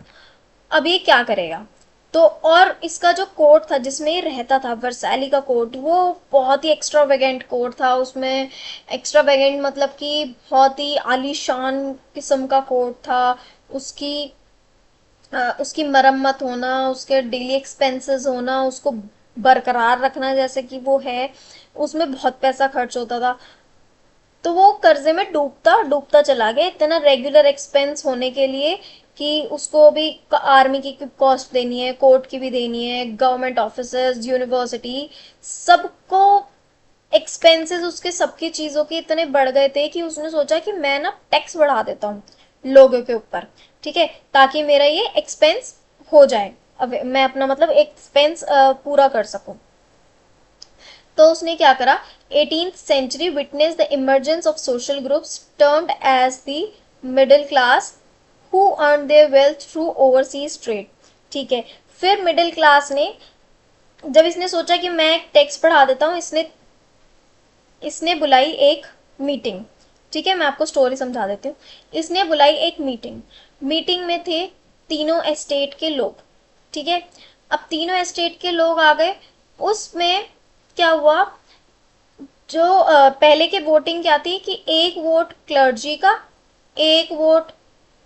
Speaker 1: अब ये क्या करेगा? तो और इसका जो कोर्ट था जिसमें ये रहता था, वर्सैली का कोर्ट, वो बहुत ही एक्स्ट्रावेगेंट कोर्ट था। उसमें एक्स्ट्रावेगेंट मतलब कि बहुत ही आलीशान किस्म का कोर्ट था। उसकी उसकी मरम्मत होना, उसके डेली एक्सपेंसेस होना, उसको बरकरार रखना जैसे कि वो है, उसमें बहुत पैसा खर्च होता था। तो वो कर्जे में डूबता डूबता चला गया, इतना रेगुलर एक्सपेंस होने के लिए कि उसको भी आर्मी की कॉस्ट देनी है, कोर्ट की भी देनी है, गवर्नमेंट ऑफिसर्स, यूनिवर्सिटी, सबको एक्सपेंसेस उसके सबकी चीजों के इतने बढ़ गए थे कि उसने सोचा कि मैं ना टैक्स बढ़ा देता हूँ लोगों के ऊपर। ठीक है, ताकि मेरा ये एक्सपेंस हो जाए, अब मैं अपना मतलब एक्सपेंस पूरा कर सकूं। तो उसने क्या करा? 18th century witness the emergence of social groups termed as the middle class who earn their wealth through overseas trade. ठीक है, फिर मिडिल क्लास ने, जब इसने सोचा कि मैं टैक्स बढ़ा देता हूँ, इसने इसने बुलाई एक मीटिंग। ठीक है, मैं आपको स्टोरी समझा देती हूँ। इसने बुलाई एक मीटिंग। मीटिंग में थे तीनों एस्टेट के लोग। ठीक है, अब तीनों एस्टेट के लोग आ गए। उसमें क्या हुआ, जो पहले के वोटिंग क्या थी कि एक वोट क्लर्जी का, एक वोट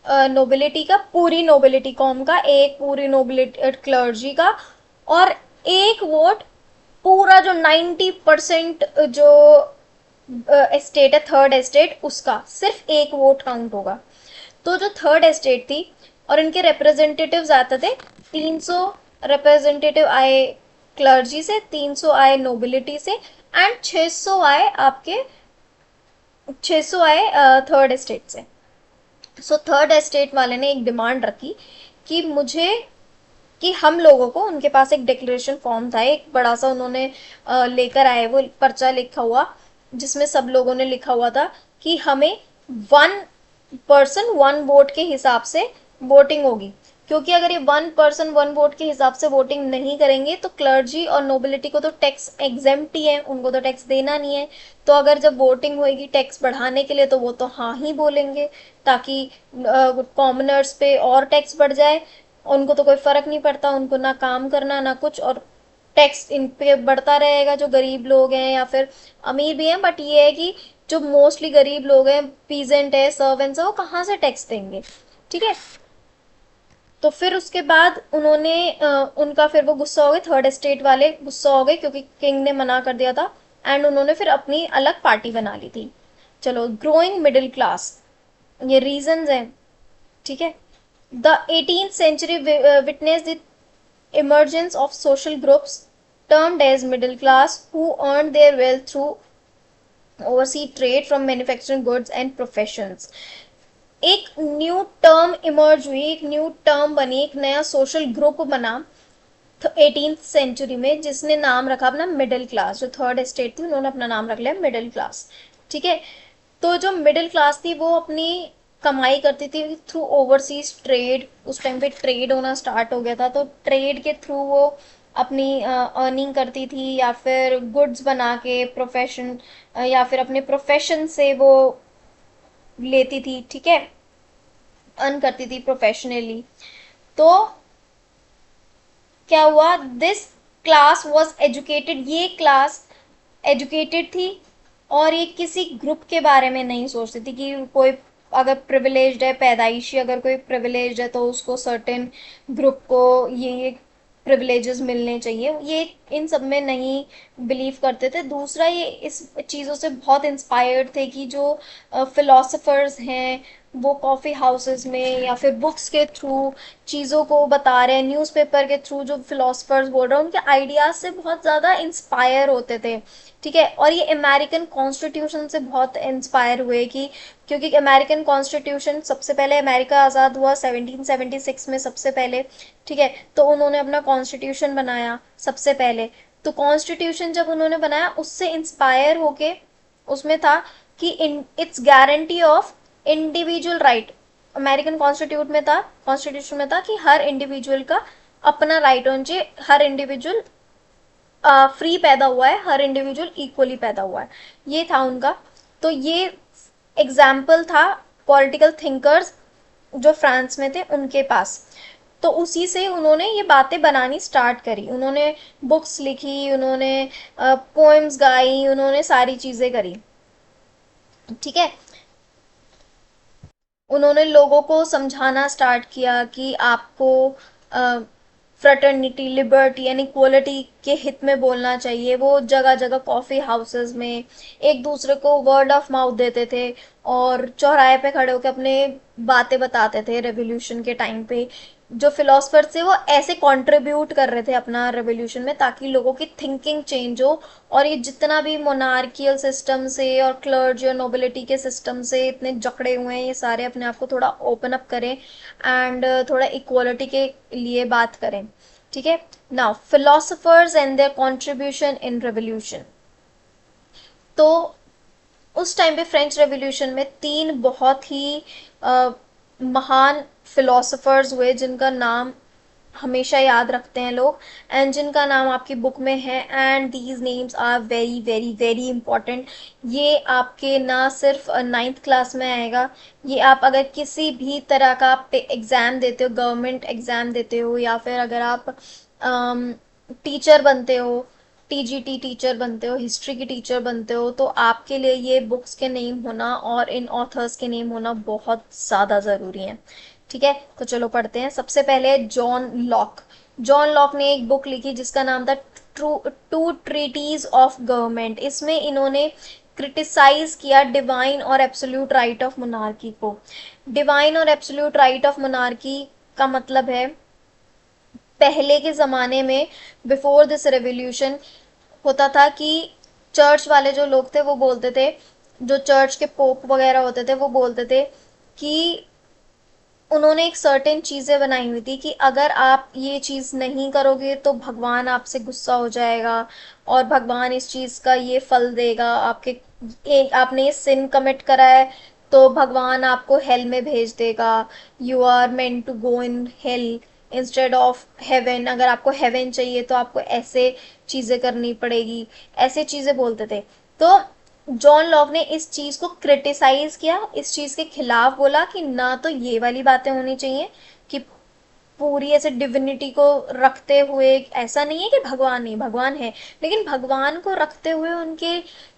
Speaker 1: नोबिलिटी का, पूरी नोबिलिटी कॉम का, एक पूरी नोबिलिटी क्लर्जी का, और एक वोट पूरा जो 90% जो एस्टेट है, थर्ड एस्टेट, उसका सिर्फ एक वोट काउंट होगा। तो जो थर्ड एस्टेट थी और इनके रिप्रेजेंटेटिव्स आते थे, 300 रिप्रेजेंटेटिव आए क्लर्जी से, 300 आए नोबिलिटी से, एंड 600 आए आपके 600 आए थर्ड एस्टेट से। सो थर्ड एस्टेट वाले ने एक डिमांड रखी कि मुझे, कि हम लोगों को, उनके पास एक डिक्लेरेशन फॉर्म था, एक बड़ा सा उन्होंने लेकर आए, वो पर्चा लिखा हुआ, जिसमें सब लोगों ने लिखा हुआ था कि हमें 1 पर्सन 1 वोट के हिसाब से वोटिंग होगी। क्योंकि अगर ये 1 पर्सन 1 वोट के हिसाब से वोटिंग नहीं करेंगे तो क्लर्जी और नोबिलिटी को तो टैक्स एग्जेम्प्ट ही है, उनको तो टैक्स देना नहीं है। तो अगर जब वोटिंग होगी टैक्स बढ़ाने के लिए तो वो तो हाँ ही बोलेंगे, ताकि कॉमनर्स पे और टैक्स बढ़ जाए। उनको तो कोई फर्क नहीं पड़ता, उनको ना काम करना ना कुछ, और टैक्स इन पे बढ़ता रहेगा। जो गरीब लोग हैं या फिर अमीर भी हैं, बट ये है कि जो मोस्टली गरीब लोग हैं, पीजेंट है, सर्वेंट्स है, वो कहाँ से टैक्स देंगे? ठीक है, तो फिर उसके बाद उन्होंने उनका फिर वो गुस्सा हो गए, थर्ड एस्टेट वाले गुस्सा हो गए क्योंकि किंग ने मना कर दिया था। एंड उन्होंने फिर अपनी अलग पार्टी बना ली थी। चलो, ग्रोइंग मिडिल क्लास, ये रीजंस हैं। ठीक है, the 18th century witnessed the emergence of social groups termed as middle class who earned their wealth through overseas trade from manufacturing goods and professions। एक न्यू टर्म इमर्ज हुई, एक new term बनी, एक नया social group बना 18th century में, जिसने नाम रखा अपना मिडिल क्लास। जो थर्ड एस्टेट थी उन्होंने अपना नाम रख लिया मिडिल क्लास। ठीक है, तो जो मिडिल क्लास थी वो अपनी कमाई करती थी थ्रू ओवरसीज ट्रेड। उस टाइम पे ट्रेड होना स्टार्ट हो गया था, तो ट्रेड के थ्रू वो अपनी अर्निंग करती थी, या फिर गुड्स बना के प्रोफेशन, या फिर अपने प्रोफेशन से वो लेती थी, ठीक है, अर्न करती थी प्रोफेशनली। तो क्या हुआ, दिस क्लास वॉज एजुकेटेड, ये क्लास एजुकेटेड थी, और ये किसी ग्रुप के बारे में नहीं सोचती थी कि कोई अगर प्रिविलेज्ड है, पैदाइशी अगर कोई प्रिविलेज्ड है तो उसको सर्टेन ग्रुप को ये प्रिविलेजेस मिलने चाहिए, ये इन सब में नहीं बिलीव करते थे। दूसरा, ये इस चीज़ों से बहुत इंस्पायर्ड थे कि जो फिलोसफर्स हैं वो कॉफ़ी हाउसेस में या फिर बुक्स के थ्रू चीज़ों को बता रहे हैं, न्यूज़पेपर के थ्रू जो फिलोसफर्स बोल रहे हैं उनके आइडियाज़ से बहुत ज़्यादा इंस्पायर होते थे, ठीक है। और ये अमेरिकन कॉन्स्टिट्यूशन से बहुत इंस्पायर हुए कि क्योंकि अमेरिकन कॉन्स्टिट्यूशन, सबसे पहले अमेरिका आज़ाद हुआ 1776 में सबसे पहले, ठीक है। तो उन्होंने अपना कॉन्स्टिट्यूशन बनाया सबसे पहले। तो कॉन्स्टिट्यूशन जब उन्होंने बनाया उससे इंस्पायर होके उसमें था कि it's guarantee of individual right. American constitution में था कि हर इंडिविजुअल का अपना राइट होना चाहिए, हर इंडिविजुअल फ्री पैदा हुआ है, हर इंडिविजुअल इक्वली पैदा हुआ है, ये था उनका। तो ये एग्जाम्पल था पॉलिटिकल थिंकर्स जो फ्रांस में थे उनके पास। तो उसी से उन्होंने ये बातें बनानी स्टार्ट करी, उन्होंने बुक्स लिखी, उन्होंने पोएम्स गाई, उन्होंने सारी चीज़ें करी, ठीक है। उन्होंने लोगों को समझाना स्टार्ट किया कि आपको फ्रेटर्निटी, लिबर्टी एंड इक्वलिटी के हित में बोलना चाहिए। वो जगह जगह कॉफ़ी हाउसेस में एक दूसरे को वर्ड ऑफ माउथ देते थे, और चौराहे पे खड़े होकर अपने बातें बताते थे रेवोल्यूशन के टाइम पे। जो फिलोसफर थे वो ऐसे कंट्रीब्यूट कर रहे थे अपना रेवोल्यूशन में ताकि लोगों की थिंकिंग चेंज हो, और ये जितना भी मोनार्कियल सिस्टम से और क्लर्जी और नोबिलिटी के सिस्टम से इतने जकड़े हुए हैं, ये सारे अपने आप को थोड़ा ओपन अप करें एंड थोड़ा इक्वालिटी के लिए बात करें, ठीक है। Now philosophers and there contribution in revolution. तो उस टाइम पे फ्रेंच रेवोल्यूशन में तीन बहुत ही महान फिलोसफर्स हुए जिनका नाम हमेशा याद रखते हैं लोग, एंड जिनका नाम आपकी बुक में है, and these names are very very very important. ये आपके ना सिर्फ नाइन्थ क्लास में आएगा, ये आप अगर किसी भी तरह का एग्ज़ाम देते हो, गवर्नमेंट एग्ज़ाम देते हो, या फिर अगर आप टीचर बनते हो, टीजीटी टीचर बनते हो, हिस्ट्री की टीचर बनते हो, तो आपके लिए ये बुक्स के नेम होना और इन ऑथर्स के नेम होना बहुत ज़्यादा ज़रूरी है, ठीक है। तो चलो पढ़ते हैं। सबसे पहले जॉन लॉक। जॉन लॉक ने एक बुक लिखी जिसका नाम था टू ट्रीटीज ऑफ गवर्नमेंट। इसमें इन्होंने क्रिटिसाइज किया डिवाइन और एब्सोल्यूट राइट ऑफ मोनार्की को। डिवाइन और एब्सोल्यूट राइट ऑफ मोनार्की का मतलब है, पहले के ज़माने में बिफोर दिस रेवोल्यूशन होता था कि चर्च वाले जो लोग थे वो बोलते थे, जो चर्च के पोप वगैरह होते थे वो बोलते थे कि उन्होंने एक सर्टेन चीज़ें बनाई हुई थी कि अगर आप ये चीज़ नहीं करोगे तो भगवान आपसे गुस्सा हो जाएगा, और भगवान इस चीज़ का ये फल देगा, आपने ये सिन कमिट करा है तो भगवान आपको हेल में भेज देगा। You are meant to go in hell instead of heaven. अगर आपको हेवन चाहिए तो आपको ऐसे चीज़ें करनी पड़ेगी, ऐसे चीज़ें बोलते थे। तो जॉन लॉक ने इस चीज़ को क्रिटिसाइज किया, इस चीज़ के खिलाफ बोला कि ना तो ये वाली बातें होनी चाहिए कि पूरी ऐसे डिविनिटी को रखते हुए, ऐसा नहीं है कि भगवान नहीं, भगवान है, लेकिन भगवान को रखते हुए उनके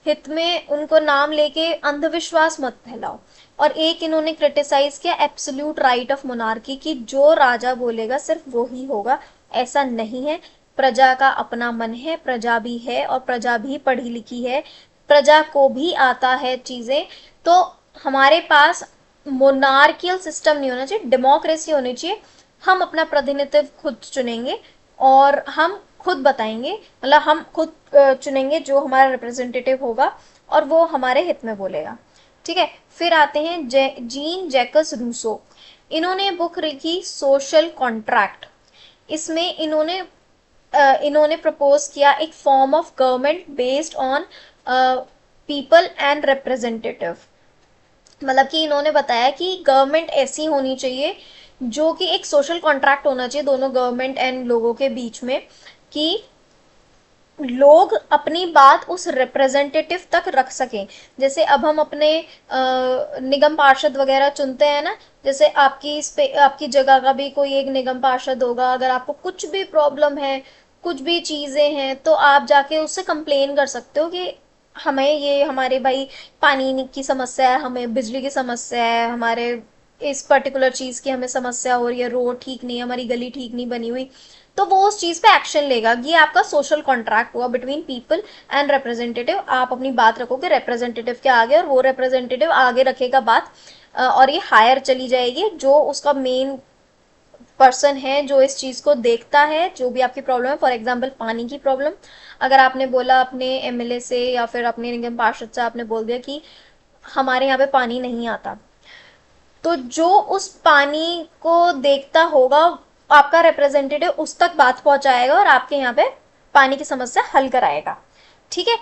Speaker 1: हित में उनको नाम लेके अंधविश्वास मत फैलाओ। और एक इन्होंने क्रिटिसाइज किया एब्सोल्यूट राइट ऑफ मोनार्की की, जो राजा बोलेगा सिर्फ वो ही होगा, ऐसा नहीं है। प्रजा का अपना मन है, प्रजा भी है और प्रजा भी पढ़ी लिखी है, प्रजा को भी आता है चीज़ें। तो हमारे पास मोनार्कियल सिस्टम नहीं होना चाहिए, डेमोक्रेसी होनी चाहिए। हम अपना प्रतिनिधित्व खुद चुनेंगे और हम खुद बताएंगे, मतलब हम खुद चुनेंगे जो हमारा रिप्रेजेंटेटिव होगा और वो हमारे हित में बोलेगा, ठीक है। फिर आते हैं जीन जैकस रूसो। इन्होंने बुक लिखी सोशल कॉन्ट्रैक्ट। इसमें इन्होंने प्रपोज किया एक form of government based on people and representative. मतलब कि इन्होंने बताया कि गवर्नमेंट ऐसी होनी चाहिए जो कि एक सोशल कॉन्ट्रैक्ट होना चाहिए दोनों गवर्नमेंट एंड लोगों के बीच में, कि लोग अपनी बात उस रिप्रेजेंटेटिव तक रख सकें। जैसे अब हम अपने निगम पार्षद वगैरह चुनते हैं ना, जैसे आपकी इस पे आपकी जगह का भी कोई एक निगम पार्षद होगा, अगर आपको कुछ भी प्रॉब्लम है, कुछ भी चीज़ें हैं, तो आप जाके उससे कंप्लेन कर सकते हो कि हमें ये हमारे भाई पानी की समस्या है, हमें बिजली की समस्या है, हमारे इस पर्टिकुलर चीज़ की हमें समस्या हो रही है, रोड ठीक नहीं है, हमारी गली ठीक नहीं बनी हुई, तो वो उस चीज पे एक्शन लेगा। ये आपका सोशल कॉन्ट्रैक्ट हुआ बिटवीन पीपल एंड रिप्रेजेंटेटिव। आप अपनी बात रखोगे रिप्रेजेंटेटिव के आगे और वो रिप्रेजेंटेटिव आगे रखेगा बात, और ये हायर चली जाएगी जो उसका मेन पर्सन है जो इस चीज को देखता है, जो भी आपकी प्रॉब्लम है। फॉर एग्जाम्पल पानी की प्रॉब्लम, अगर आपने बोला अपने एमएलए से या फिर अपने निगम पार्षद से, आपने बोल दिया कि हमारे यहाँ पे पानी नहीं आता, तो जो उस पानी को देखता होगा, आपका रिप्रेजेंटेटिव उस तक बात पहुंचाएगा और आपके यहाँ पे पानी की समस्या हल कराएगा। ठीक है।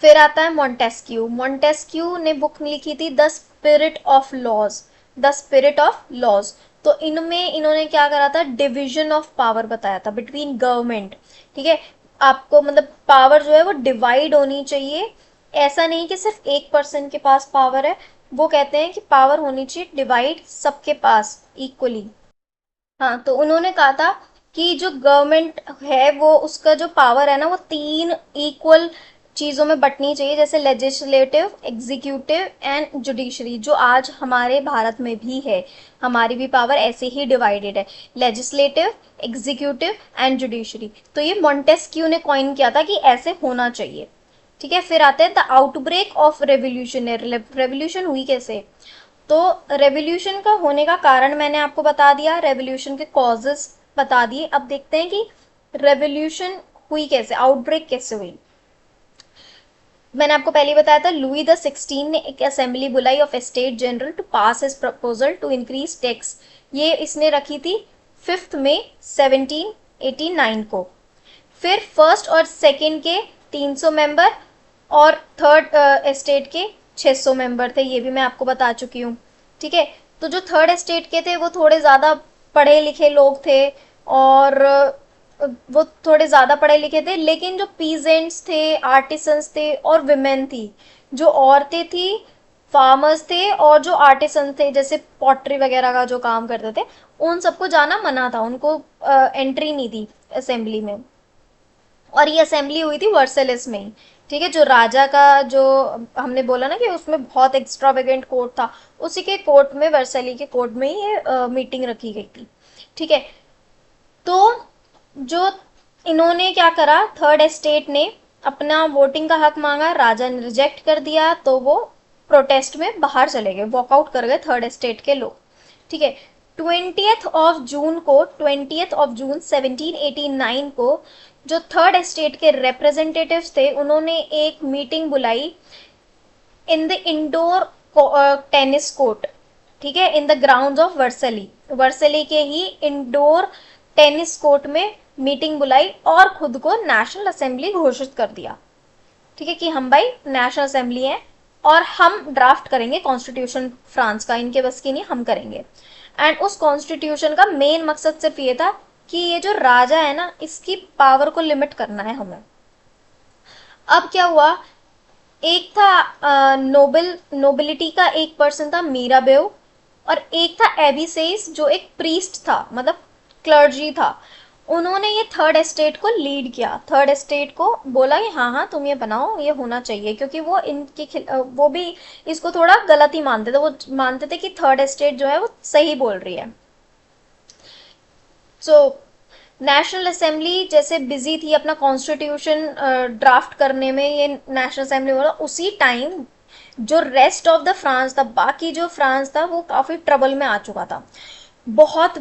Speaker 1: फिर आता है मॉन्टेस्क्यू। मॉन्टेस्क्यू ने बुक लिखी थी the spirit of laws. The spirit of laws. तो इनमें इन्होंने क्या करा था, डिविजन ऑफ पावर बताया था बिटवीन गवर्नमेंट। ठीक है। आपको मतलब पावर जो है वो डिवाइड होनी चाहिए, ऐसा नहीं कि सिर्फ एक पर्सन के पास पावर है। वो कहते हैं कि पावर होनी चाहिए डिवाइड सबके पास इक्वली। हाँ, तो उन्होंने कहा था कि जो गवर्नमेंट है वो उसका जो पावर है ना वो तीन इक्वल चीजों में बंटनी चाहिए, जैसे लेजिस्लेटिव, एग्जीक्यूटिव एंड जुडिशरी, जो आज हमारे भारत में भी है। हमारी भी पावर ऐसे ही डिवाइडेड है, लेजिस्लेटिव, एग्जीक्यूटिव एंड जुडिशरी। तो ये मॉन्टेस्क्यू ने कॉइन किया था कि ऐसे होना चाहिए। ठीक है। फिर आते हैं the outbreak of revolution. Revolution हुई कैसे, तो रेवोल्यूशन का होने का कारण मैंने आपको बता दिया, रेवोल्यूशन के कॉजेस बता दिए। अब देखते हैं कि रेवोल्यूशन हुई कैसे, आउटब्रेक कैसे हुई। मैंने आपको पहले बताया था लुई द 16 ने एक असेंबली बुलाई of state general to pass his proposal to increase tax. ये इसने रखी थी 5 मई 1789 को। फिर फर्स्ट और सेकंड के 300 मेंबर और थर्ड स्टेट के 600 मेंबर थे, ये भी मैं आपको बता चुकी हूँ। ठीक है। तो जो थर्ड स्टेट के थे वो थोड़े ज़्यादा पढ़े लिखे लोग थे, और वो थोड़े ज़्यादा पढ़े लिखे थे, लेकिन जो पीजेंट्स थे, आर्टिसंस थे और विमेन थी, जो औरतें थी, फार्मर्स थे और जो आर्टिसन थे, जैसे पॉटरी वगैरह का जो काम करते थे, उन सबको जाना मना था, उनको एंट्री नहीं थी असेंबली में। और ये असेंबली हुई थी वर्सेलिस में ही। ठीक है। जो राजा का जो हमने बोला ना कि उसमें बहुत एक्स्ट्रावेगेंट कोर्ट था, उसी के कोर्ट में, वर्सेली के कोर्ट में ही ये मीटिंग रखी गई थी। ठीक है। तो जो इन्होंने क्या करा, थर्ड एस्टेट ने अपना वोटिंग का हक मांगा, राजा ने रिजेक्ट कर दिया, तो वो प्रोटेस्ट में बाहर चले गए, वॉकआउट कर गए थर्ड एस्टेट के लोग। ठीक है। 20th ऑफ जून 1789 को जो थर्ड एस्टेट के रिप्रेजेंटेटिव्स थे, उन्होंने एक मीटिंग बुलाई in the indoor tennis court. ठीक है। इन द ग्राउंड ऑफ वर्सली, वर्सली के ही इंडोर टेनिस कोर्ट में मीटिंग बुलाई और खुद को नेशनल असेंबली घोषित कर दिया। ठीक है, कि हम भाई नेशनल असेंबली है और हम ड्राफ्ट करेंगे कॉन्स्टिट्यूशन फ्रांस का, इनके बस की नहीं, हम करेंगे। एंड उस कॉन्स्टिट्यूशन का मेन मकसद सिर्फ ये था कि ये जो राजा है ना, इसकी पावर को लिमिट करना है हमें। अब क्या हुआ, एक था नोबिलिटी का एक पर्सन था मीराबेव, और एक था एबिसेस जो एक प्रीस्ट था, मतलब क्लर्जी था। उन्होंने ये थर्ड एस्टेट को लीड किया, थर्ड एस्टेट को बोला कि हाँ हाँ तुम ये बनाओ, ये होना चाहिए, क्योंकि वो वो भी इसको थोड़ा गलत ही मानते थे। वो मानते थे कि थर्ड एस्टेट जो है वो सही बोल रही है। सो नेशनल असेंबली जैसे बिजी थी अपना कॉन्स्टिट्यूशन ड्राफ्ट करने में, ये नेशनल असेंबली बोला, उसी टाइम जो रेस्ट ऑफ द फ्रांस था, बाकी जो फ्रांस था, वो काफ़ी ट्रबल में आ चुका था। बहुत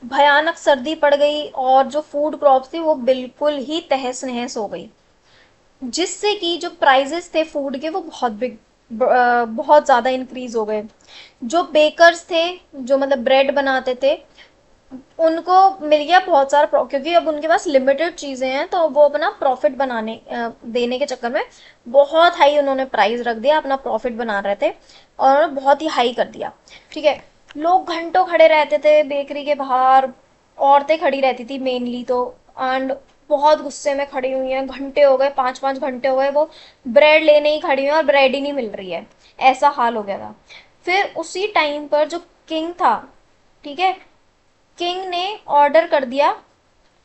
Speaker 1: भयानक सर्दी पड़ गई और जो फूड क्रॉप्स थी वो बिल्कुल ही तहस नहस हो गई, जिससे कि जो प्राइजेस थे फूड के वो बहुत ज़्यादा इंक्रीज हो गए। जो बेकर्स थे, जो मतलब ब्रेड बनाते थे, उनको मिल गया बहुत सारा क्योंकि अब उनके पास लिमिटेड चीज़ें हैं, तो वो अपना प्रॉफिट बनाने देने के चक्कर में बहुत हाई उन्होंने प्राइस रख दिया, अपना प्रॉफिट बना रहे थे और बहुत ही हाई कर दिया। ठीक है, लोग घंटों खड़े रहते थे बेकरी के बाहर, औरतें खड़ी रहती थी मेनली तो, एंड बहुत गुस्से में खड़ी हुई हैं, घंटे हो गए, 5-5 घंटे हो गए, वो ब्रेड लेने ही खड़ी हुई हैं और ब्रेड ही नहीं मिल रही है, ऐसा हाल हो गया था। फिर उसी टाइम पर जो किंग था, ठीक है, किंग ने ऑर्डर कर दिया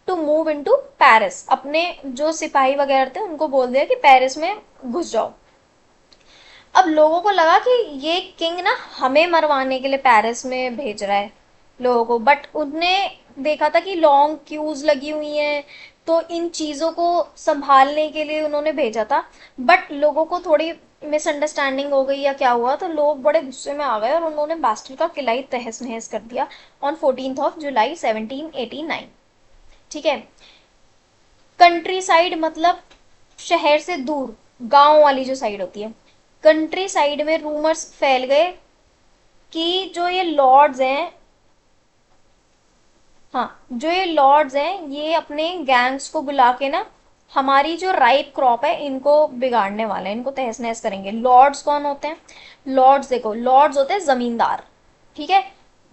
Speaker 1: टू मूव इनटू पेरिस, अपने जो सिपाही वगैरह थे उनको बोल दिया कि पेरिस में घुस जाओ। अब लोगों को लगा कि ये किंग ना हमें मरवाने के लिए पेरिस में भेज रहा है लोगों को, बट उनने देखा था कि लॉन्ग क्यूज लगी हुई हैं, तो इन चीज़ों को संभालने के लिए उन्होंने भेजा था। बट लोगों को थोड़ी मिसअंडरस्टैंडिंग हो गई या क्या हुआ, तो लोग बड़े गुस्से में आ गए और उन्होंने बास्टिल का किला ही तहस नहस कर दिया ऑन 14 जुलाई 1789। ठीक है, कंट्री साइड मतलब शहर से दूर, गांव वाली जो साइड होती है, कंट्री साइड में रूमर्स फैल गए कि जो ये लॉर्ड्स हैं, हाँ, जो ये लॉर्ड्स हैं ये अपने गैंग्स को बुला के ना हमारी जो राइप क्रॉप है इनको बिगाड़ने वाले हैं, इनको तहस नहस करेंगे। लॉर्ड्स कौन होते हैं? लॉर्ड्स देखो, लॉर्ड्स होते हैं जमींदार। ठीक है,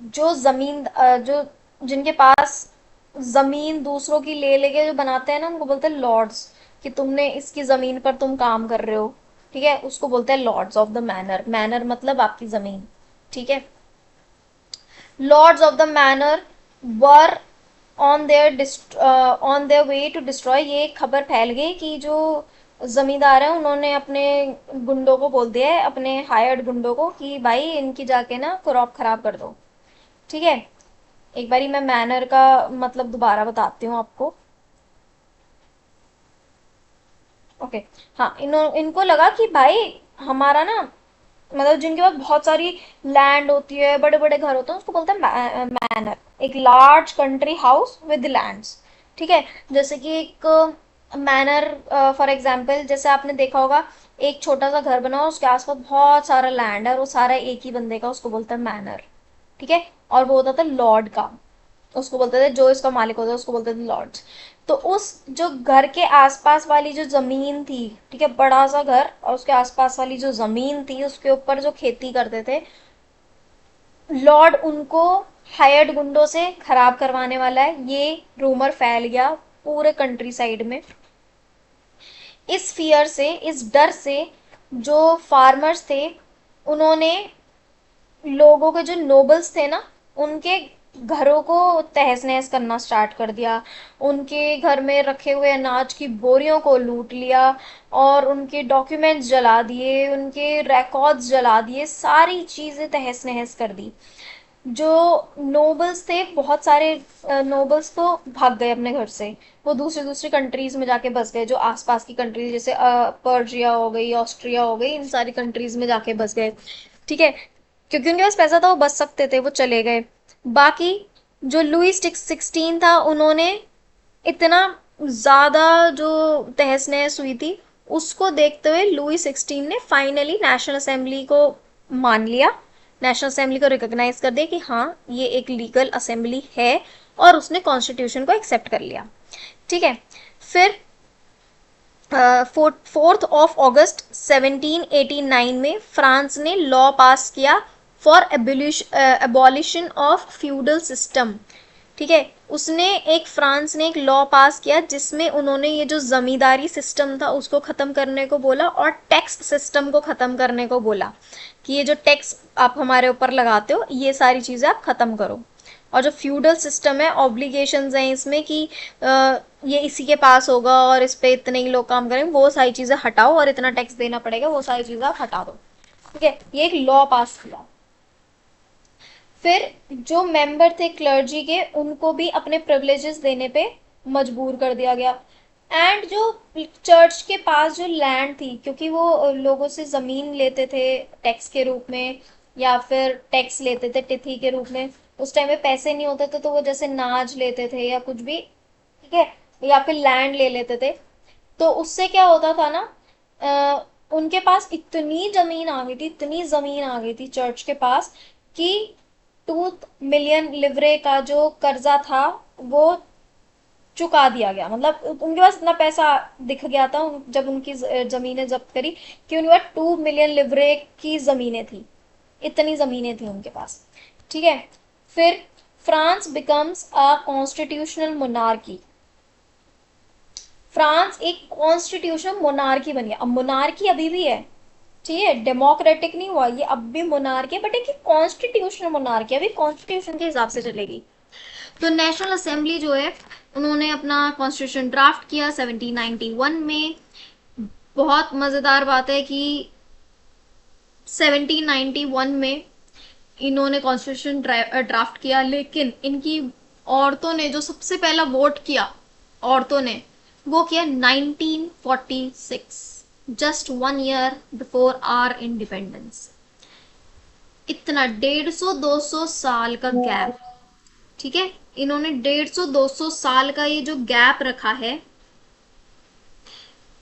Speaker 1: जो जो जिनके पास जमीन दूसरों की ले लेके जो बनाते हैं ना, उनको बोलते हैं लॉर्ड्स, कि तुमने इसकी जमीन पर तुम काम कर रहे हो। ठीक है, उसको बोलते हैं lords of the manor. Manor मतलब आपकी जमीन। ठीक है, lords of the manor were on their way to destroy. ये खबर फैल गई कि जो जमींदार है उन्होंने अपने गुंडों को बोल दिया है, अपने हायर्ड गुंडों को, कि भाई इनकी जाके ना क्रॉप खराब कर दो। ठीक है, एक बारी मैं मैनर का मतलब दोबारा बताती हूँ आपको। ओके, हाँ, इनको लगा कि भाई हमारा ना, मतलब जिनके पास बहुत सारी लैंड होती है, बड़े बड़े घर होते हैं, उसको बोलते हैं मैनर। एक large country house with lands. ठीक है, जैसे कि एक मैनर, फॉर एग्जांपल, जैसे आपने देखा होगा एक छोटा सा घर बना हो, उसके आसपास बहुत सारा लैंड है और वो सारा एक ही बंदे का, उसको बोलते हैं मैनर। ठीक है, और वो होता था लॉर्ड का, उसको बोलते थे, जो इसका मालिक होता है उसको बोलते थे लॉर्ड्स। तो उस जो घर के आसपास वाली जो जमीन थी, ठीक है, बड़ा सा घर और उसके आसपास वाली जो जमीन थी उसके ऊपर जो खेती करते थे, लॉर्ड उनको हायर्ड गुंडों से खराब करवाने वाला है, ये रूमर फैल गया पूरे कंट्री साइड में। इस फियर से, इस डर से, जो फार्मर्स थे उन्होंने लोगों के जो नोबल्स थे ना, उनके घरों को तहस नहस करना स्टार्ट कर दिया, उनके घर में रखे हुए अनाज की बोरियों को लूट लिया और उनके डॉक्यूमेंट्स जला दिए, उनके रिकॉर्ड्स जला दिए, सारी चीज़ें तहस नहस कर दी। जो नोबल्स थे, बहुत सारे नोबल्स तो भाग गए अपने घर से, वो दूसरी दूसरी कंट्रीज में जाके बस गए, जो आसपास की कंट्रीज जैसे पर्जिया हो गई, ऑस्ट्रिया हो गई, इन सारी कंट्रीज में जाके बस गए। ठीक है, क्योंकि उनके पास पैसा था, वो बच सकते थे, वो चले गए। बाकी जो लुईस 16 था, उन्होंने इतना ज्यादा जो तहस नहस हुई थी, उसको देखते हुए लुई 16 ने फाइनली नेशनल असेंबली को मान लिया, नेशनल असेंबली को रिकॉग्नाइज कर दिया कि हाँ ये एक लीगल असेंबली है, और उसने कॉन्स्टिट्यूशन को एक्सेप्ट कर लिया। ठीक है, फिर 4 ऑगस्ट 1789 में फ्रांस ने लॉ पास किया for abolition of feudal system. ठीक है, उसने एक फ्रांस ने एक लॉ पास किया जिसमें उन्होंने ये जो जमींदारी सिस्टम था उसको ख़त्म करने को बोला और टैक्स सिस्टम को ख़त्म करने को बोला, कि ये जो टैक्स आप हमारे ऊपर लगाते हो ये सारी चीज़ें आप ख़त्म करो। और जो फ्यूडल सिस्टम है, ऑब्लिगेशंस हैं इसमें कि ये इसी के पास होगा और इस पे इतने ही लोग काम करेंगे, वो सारी चीज़ें हटाओ और इतना टैक्स देना पड़ेगा, वो सारी चीज़ें आप हटा दो। ठीक है, ये एक लॉ पास किया। फिर जो मेंबर थे क्लर्जी के, उनको भी अपने प्रिविलेजेस देने पे मजबूर कर दिया गया। एंड जो चर्च के पास जो लैंड थी, क्योंकि वो लोगों से ज़मीन लेते थे टैक्स के रूप में, या फिर टैक्स लेते थे तिथि के रूप में, उस टाइम में पैसे नहीं होते थे तो वो जैसे नाज लेते थे या कुछ भी, ठीक है, या फिर लैंड ले लेते थे। तो उससे क्या होता था ना, उनके पास इतनी जमीन आ गई थी, इतनी जमीन आ गई थी चर्च के पास, कि 2 मिलियन लिवरे का जो कर्जा था वो चुका दिया गया। मतलब उनके पास इतना पैसा दिख गया था जब उनकी जमीनें जब्त करी कि उनके पास 2 मिलियन लिवरे की जमीनें थी, इतनी जमीनें थी उनके पास। ठीक है, फिर France becomes a constitutional monarchy. France एक कॉन्स्टिट्यूशनल मोनार्की बन गया। अब मोनार्की अभी भी है, ठीक है, डेमोक्रेटिक नहीं हुआ ये, अब भी मोनार्की है, बट एक कॉन्स्टिट्यूशनल मोनार्की, अभी कॉन्स्टिट्यूशन के हिसाब से चलेगी। तो नेशनल असेंबली जो है उन्होंने अपना कॉन्स्टिट्यूशन ड्राफ्ट किया 1791 में। बहुत मज़ेदार बात है कि 1791 में इन्होंने कॉन्स्टिट्यूशन ड्राफ्ट किया, लेकिन इनकी औरतों ने जो सबसे पहला वोट किया, औरतों ने वो किया 1946, just 1 year before our independence. इतना 150-200 साल का गैप, ठीक है, इन्होंने 150-200 साल का ये जो गैप रखा है,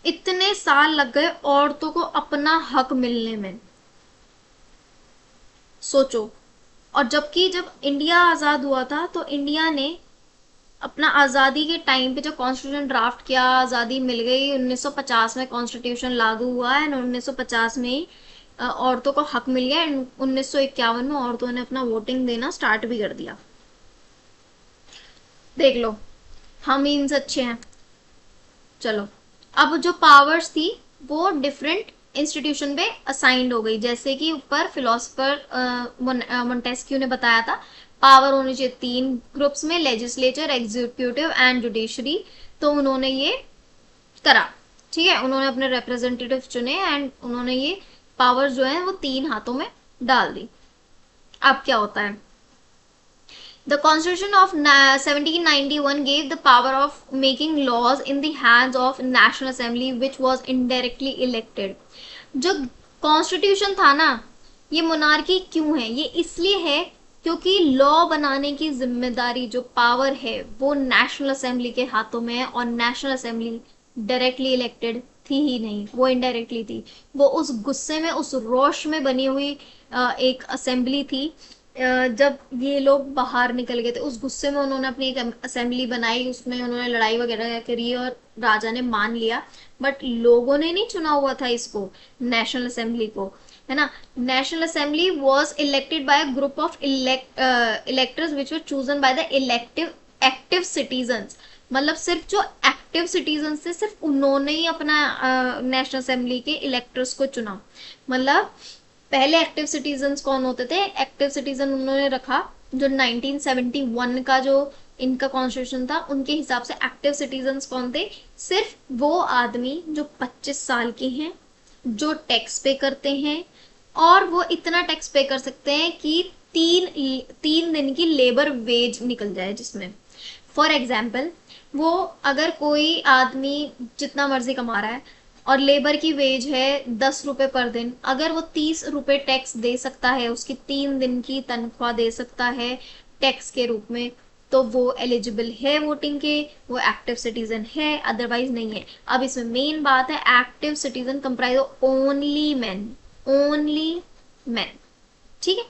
Speaker 1: इतने साल लग गए औरतों को अपना हक मिलने में, सोचो। और जबकि जब इंडिया आज़ाद हुआ था तो इंडिया ने अपना आज़ादी के टाइम पे जो कॉन्स्टिट्यूशन ड्राफ्ट किया, आज़ादी मिल गई, 1950 में कॉन्स्टिट्यूशन लागू हुआ है, 1950 में ही औरतों को हक मिल गया। 1951 में औरतों ने अपना वोटिंग देना स्टार्ट भी कर दिया। देख लो, हम ही इनसे अच्छे हैं। चलो, अब जो पावर्स थी वो डिफरेंट इंस्टीट्यूशन पे असाइंड हो गई, जैसे कि ऊपर फिलोसफर मोंटेस्क्यू ने बताया था पावर होनी चाहिए 3 ग्रुप्स में, लेजिस्लेचर, एग्जीक्यूटिव एंड जुडिशरी। तो उन्होंने ये करा, ठीक है, उन्होंने अपने रिप्रेजेंटेटिव चुने एंड उन्होंने ये पावर जो है वो 3 हाथों में डाल दी। अब क्या होता है, the Constitution of 1791 gave the power of making laws in the hands of National Assembly, which was indirectly elected. जो कॉन्स्टिट्यूशन था ना, ये मोनार्की क्यों है, ये इसलिए है क्योंकि लॉ बनाने की जिम्मेदारी, जो पावर है, वो नेशनल असेंबली के हाथों में है। और नेशनल असेंबली डायरेक्टली इलेक्टेड थी ही नहीं, वो इनडायरेक्टली थी। वो उस गुस्से में, उस रोष में बनी हुई एक असेंबली थी। जब ये लोग बाहर निकल गए थे उस गुस्से में उन्होंने अपनी एक असेंबली बनाई, उसमें उन्होंने लड़ाई वगैरह करी और राजा ने मान लिया। बट लोगों ने नहीं चुना हुआ था इसको, नेशनल असेंबली को, है ना। National assembly was elected by group of electors which were chosen by the elective active citizens. मतलब सिर्फ जो एक्टिव सिटीजन थे, सिर्फ उन्होंने ही अपना नेशनल असेंबली के इलेक्टर्स को चुना। मतलब पहले एक्टिव सिटीजन्स कौन होते थे, एक्टिव सिटीजन उन्होंने रखा जो 1971 का जो इनका कॉन्स्टिट्यूशन था उनके हिसाब से एक्टिव सिटीजन्स कौन थे, सिर्फ वो आदमी जो 25 साल के हैं, जो टैक्स पे करते हैं, और वो इतना टैक्स पे कर सकते हैं कि 3 दिन की लेबर वेज निकल जाए जिसमें। फॉर एग्जाम्पल, वो अगर कोई आदमी जितना मर्जी कमा रहा है और लेबर की वेज है 10 रुपए पर दिन, अगर वो 30 रुपए टैक्स दे सकता है, उसकी 3 दिन की तनख्वाह दे सकता है टैक्स के रूप में, तो वो एलिजिबल है वोटिंग के, वो एक्टिव सिटीजन है, अदरवाइज नहीं है। अब इसमें मेन बात है, active citizen comprise only man, only man, ठीक है।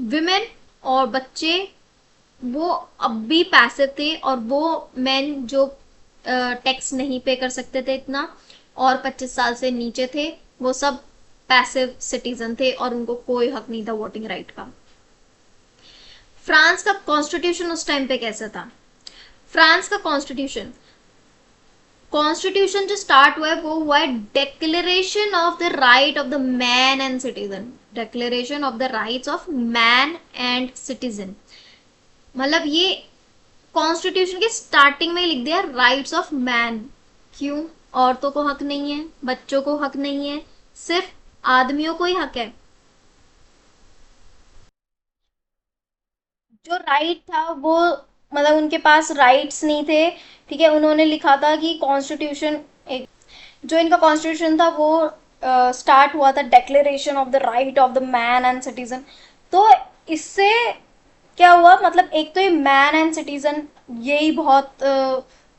Speaker 1: विमेन और बच्चे वो अब भी पैसिव थे, और वो मैन जो टैक्स नहीं पे कर सकते थे इतना और 25 साल से नीचे थे, वो सब पैसिव सिटीजन थे और उनको कोई हक नहीं था वोटिंग राइट का। फ्रांस का कॉन्स्टिट्यूशन उस टाइम पे कैसा था, फ्रांस का कॉन्स्टिट्यूशन जो स्टार्ट हुआ है वो हुआ है declaration of the right of the man and citizen, declaration of the rights of man and citizen. मतलब ये कॉन्स्टिट्यूशन के स्टार्टिंग में लिख दिया राइट्स ऑफ मैन। क्यों, औरतों को हक नहीं है, बच्चों को हक नहीं है, सिर्फ आदमियों को ही हक है। जो राइट था वो, मतलब उनके पास राइट्स नहीं थे, ठीक है। उन्होंने लिखा था कि कॉन्स्टिट्यूशन, एक जो इनका कॉन्स्टिट्यूशन था वो स्टार्ट हुआ था declaration of the right of the man and citizen. तो इससे क्या हुआ, मतलब एक तो ये मैन एंड सिटीजन, यही बहुत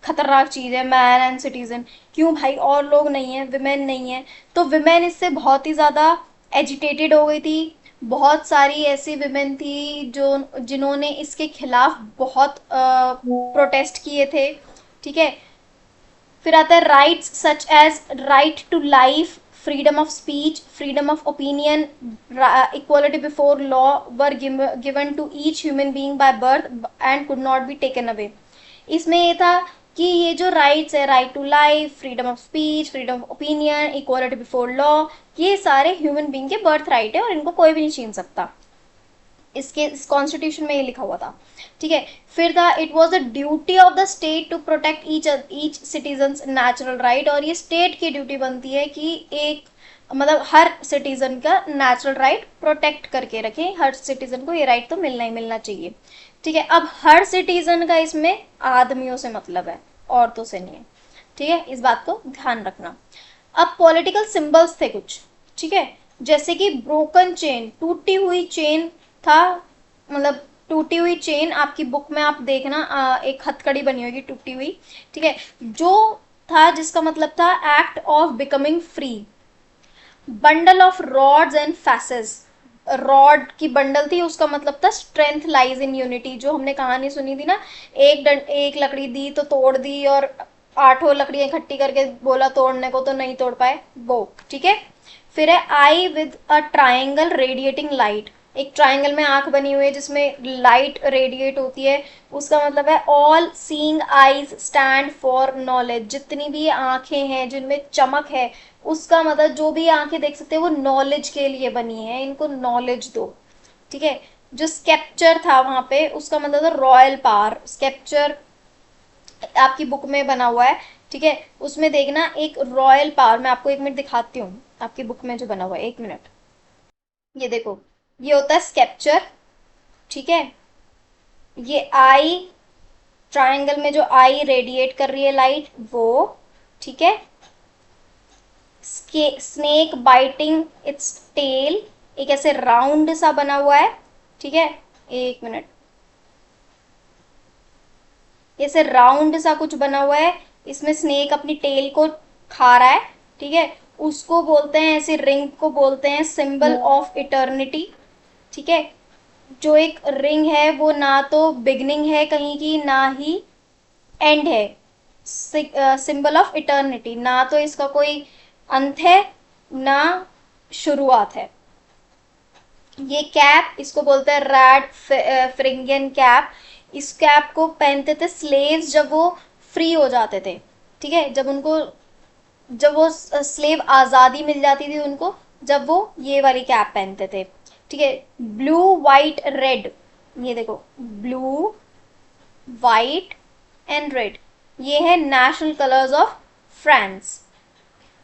Speaker 1: खतरनाक चीज है, मैन एंड सिटीजन। क्यों भाई, और लोग नहीं है, विमेन नहीं है, तो विमेन इससे बहुत ही ज्यादा एजिटेटेड हो गई थी। बहुत सारी ऐसी विमेन थी जो जिन्होंने इसके खिलाफ बहुत प्रोटेस्ट किए थे। ठीक है, फिर आता है rights such as right to life, freedom of speech, freedom of opinion, equality before law were given to each human being by birth and could not be taken away. इसमें ये था कि ये जो राइट्स है, right to life, freedom of speech, freedom of opinion, equality before law, ये सारे human being के बर्थ राइट है और इनको कोई भी नहीं छीन सकता। इसके इस कॉन्स्टिट्यूशन में ये लिखा हुआ था। ठीक है, फिर था it was the duty of the state to protect each citizen natural right, और ये स्टेट की ड्यूटी बनती है कि एक मतलब हर सिटीजन का नेचुरल राइट प्रोटेक्ट करके रखे, हर सिटीजन को ये राइट तो मिलना ही मिलना चाहिए। ठीक है, अब हर सिटीजन का इसमें आदमियों से मतलब है, औरतों से नहीं है। ठीक है, इस बात को ध्यान रखना। अब पॉलिटिकल सिंबल्स थे कुछ। ठीक है, जैसे कि ब्रोकन चेन, टूटी हुई चेन था, मतलब टूटी हुई चेन आपकी बुक में आप देखना, एक हथकड़ी बनी होगी टूटी हुई। ठीक है, जो था जिसका मतलब था act of becoming free. Bundle of rods and phases, rod की बंडल थी, उसका मतलब था स्ट्रेंथ लाइज इन यूनिटी, जो हमने कहानी सुनी थी ना, एक लकड़ी दी तो तोड़ दी और आठों लकड़ियां इकट्ठी करके बोला तोड़ने को तो नहीं तोड़ पाए, वो। ठीक है, फिर है eye with a triangle radiating light, एक ट्राइंगल में आंख बनी हुई है जिसमें लाइट रेडिएट होती है, उसका मतलब है all seeing eyes stand for knowledge, जितनी भी आंखें हैं जिनमें चमक है, उसका मतलब जो भी आंखें देख सकते हैं वो नॉलेज के लिए बनी है, इनको नॉलेज दो। ठीक है, जो स्केप्चर था वहां पे उसका मतलब था रॉयल पावर, स्केप्चर आपकी बुक में बना हुआ है। ठीक है, उसमें देखना एक रॉयल पावर, मैं आपको एक मिनट दिखाती हूँ आपकी बुक में जो बना हुआ है, एक मिनट। ये देखो, ये होता है स्केप्चर। ठीक है, ये आई, ट्रायंगल में जो आई रेडिएट कर रही है लाइट, वो। ठीक है, स्नेक बाइटिंग इट्स टेल, एक ऐसे राउंड सा बना हुआ है। ठीक है, एक मिनट, ऐसे राउंड सा कुछ बना हुआ है, इसमें स्नेक अपनी टेल को खा रहा है। ठीक है, उसको बोलते हैं, ऐसे रिंग को बोलते हैं सिंबल ऑफ इटर्निटी। ठीक है, जो एक रिंग है वो ना तो बिगनिंग है कहीं की, ना ही एंड है, सिंबल ऑफ इटर्निटी, ना तो इसका कोई अंत है ना शुरुआत है। ये कैप, इसको बोलते हैं रैड फ्रिंगियन कैप, इस कैप को पहनते थे स्लेव्स जब वो फ्री हो जाते थे। ठीक है, जब वो स्लेव आज़ादी मिल जाती थी उनको, जब वो ये वाली कैप पहनते थे। ठीक है, ब्लू वाइट रेड, ये देखो ब्लू वाइट एंड रेड, ये है national colours of France.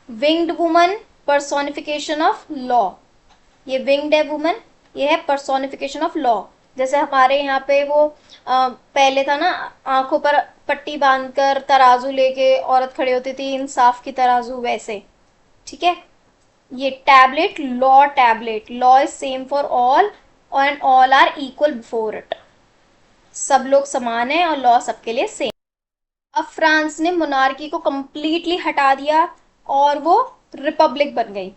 Speaker 1: Winged woman, personification of law, ये विंग्ड है वुमन, ये है पर्सोनिफिकेशन ऑफ लॉ। जैसे हमारे यहाँ पे वो पहले था ना, आंखों पर पट्टी बांधकर तराजू लेके औरत खड़ी होती थी, इंसाफ की तराजू, वैसे। ठीक है, ये tablet, law tablet, law is same for all and all are equal before it, सब लोग समान है और लॉ सबके लिए सेम। अब फ्रांस ने मोनार्की को कंप्लीटली हटा दिया और वो रिपब्लिक बन गई।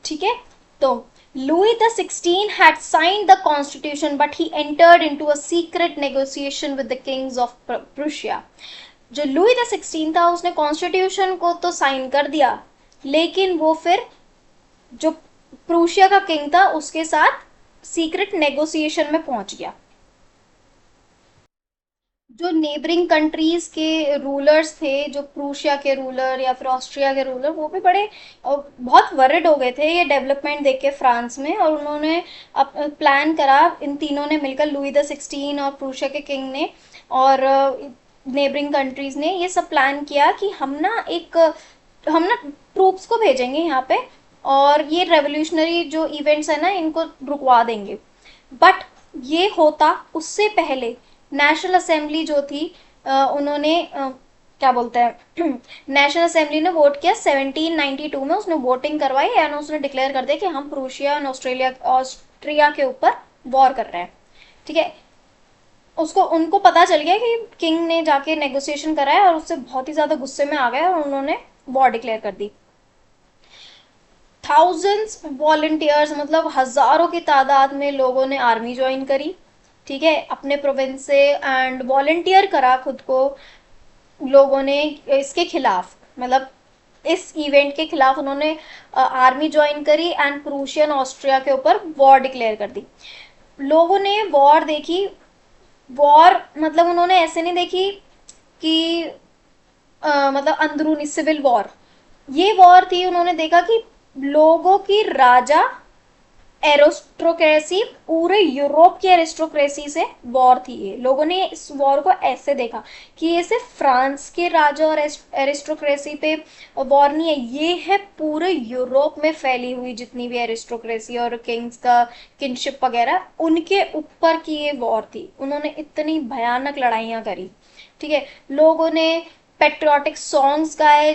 Speaker 1: ठीक है, तो Louis the 16 had signed the constitution but he entered into a secret negotiation with the kings of Prussia। जो लुई द 16 था उसने कॉन्स्टिट्यूशन को तो साइन कर दिया, लेकिन वो फिर जो प्रूशिया का किंग था उसके साथ सीक्रेट नेगोशिएशन में पहुंच गया। जो नेबरिंग कंट्रीज के रूलर्स थे, जो प्रूशिया के रूलर या फिर ऑस्ट्रिया के रूलर, वो भी बड़े बहुत वरिड हो गए थे ये डेवलपमेंट देख के फ्रांस में, और उन्होंने प्लान करा, इन तीनों ने मिलकर, लुई द 16 और प्रूशिया के किंग ने और नेबरिंग कंट्रीज ने ये सब प्लान किया कि हम ना ट्रूप्स को भेजेंगे यहाँ पे और ये रेवोल्यूशनरी जो इवेंट्स है ना इनको रुकवा देंगे। बट ये होता उससे पहले नेशनल असेंबली जो थी, उन्होंने क्या बोलते हैं नेशनल असेंबली ने वोट किया 1792 में, उसने वोटिंग करवाई एंड उसने डिक्लेयर कर दिया कि हम प्रूशिया और ऑस्ट्रिया के ऊपर वॉर कर रहे हैं। ठीक है, उसको उनको पता चल गया कि किंग ने जाके नेगोशिएशन करा है और उससे बहुत ही ज्यादा गुस्से में आ गए और उन्होंने वॉर डिक्लेयर कर दी। थाउजेंड्स वॉलंटियर्स, मतलब हजारों की तादाद में लोगों ने आर्मी ज्वाइन करी, ठीक है, अपने प्रोविंस से, एंड वॉलंटियर करा खुद को लोगों ने इसके खिलाफ, मतलब इस इवेंट के खिलाफ उन्होंने आर्मी ज्वाइन करी एंड प्रूशियन ऑस्ट्रिया के ऊपर वॉर डिक्लेयर कर दी। लोगों ने वॉर देखी, वॉर मतलब उन्होंने ऐसे नहीं देखी कि मतलब अंदरूनी सिविल वॉर, ये वॉर थी, उन्होंने देखा कि लोगों की राजा एरिस्टोक्रेसी, पूरे यूरोप की एरिस्टोक्रेसी से वॉर थी। ये लोगों ने इस वॉर को ऐसे देखा कि ये सिर्फ फ्रांस के राजा और एरिस्टोक्रेसी पे वॉर नहीं है, ये है पूरे यूरोप में फैली हुई जितनी भी एरिस्टोक्रेसी और किंग्स का किंगशिप वगैरह, उनके ऊपर की ये वॉर थी। उन्होंने इतनी भयानक लड़ाइयाँ करी, ठीक है। लोगों ने पेट्रियाटिक सॉन्ग्स गाए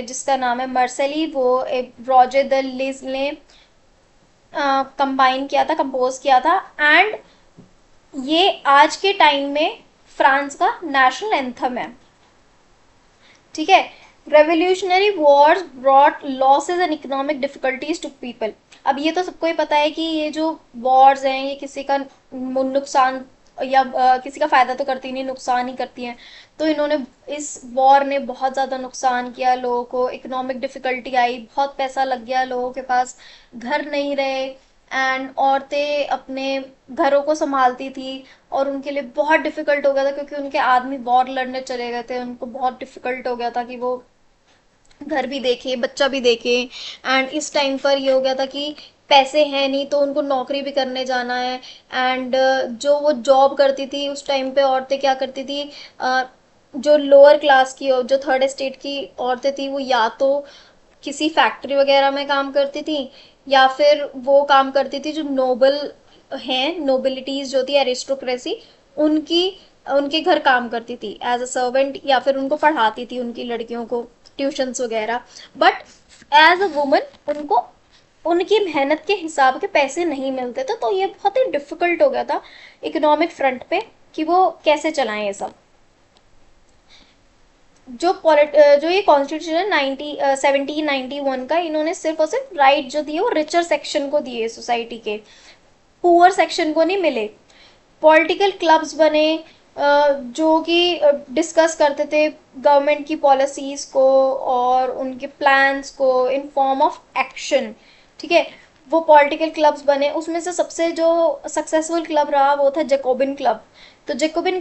Speaker 1: जिसका नाम है मर्सेली, वो रॉजर द लिज ने कंबाइन किया था, कंपोज किया था, एंड ये आज के टाइम में फ्रांस का नेशनल एंथम है, ठीक है। Revolutionary wars brought losses and economic difficulties to people. अब ये तो सबको ही पता है कि ये जो वॉर्स हैं ये किसी का नुकसान या किसी का फायदा तो करती नहीं, नुकसान ही करती हैं। तो इन्होंने इस वॉर ने बहुत ज़्यादा नुकसान किया लोगों को, इकोनॉमिक डिफिकल्टी आई, बहुत पैसा लग गया लोगों के पास, घर नहीं रहे, एंड औरतें अपने घरों को संभालती थी और उनके लिए बहुत डिफिकल्ट हो गया था क्योंकि उनके आदमी वॉर लड़ने चले गए थे, उनको बहुत डिफिकल्ट हो गया था कि वो घर भी देखे, बच्चा भी देखे। एंड इस टाइम पर ये हो गया था कि पैसे हैं नहीं तो उनको नौकरी भी करने जाना है, एंड जो वो जॉब करती थी उस टाइम पे औरतें क्या करती थी, जो लोअर क्लास की और जो थर्ड स्टेट की औरतें थी वो या तो किसी फैक्ट्री वगैरह में काम करती थी या फिर वो काम करती थी जो नोबल हैं, नोबिलिटीज जो थी एरिस्टोक्रेसी, उनकी उनके घर काम करती थी एज अ सर्वेंट, या फिर उनको पढ़ाती थी उनकी लड़कियों को ट्यूशन्स वगैरह। बट एज अ वुमन उनको उनकी मेहनत के हिसाब के पैसे नहीं मिलते थे, तो ये बहुत ही डिफिकल्ट हो गया था इकोनॉमिक फ्रंट पे कि वो कैसे चलाएं ये सब। जो ये कॉन्स्टिट्यूशन है 1791 का, इन्होंने सिर्फ और सिर्फ राइट जो दिए वो रिचर सेक्शन को दिए सोसाइटी के, पुअर सेक्शन को नहीं मिले। पॉलिटिकल क्लब्स बने जो कि डिस्कस करते थे गवर्नमेंट की पॉलिसीज को और उनके प्लान्स को इन फॉर्म ऑफ एक्शन, ठीक है। वो पॉलिटिकल क्लब्स बने, उसमें से सबसे जो सक्सेसफुल क्लब रहा वो था जेकोबिन क्लब। तो जेकोबिन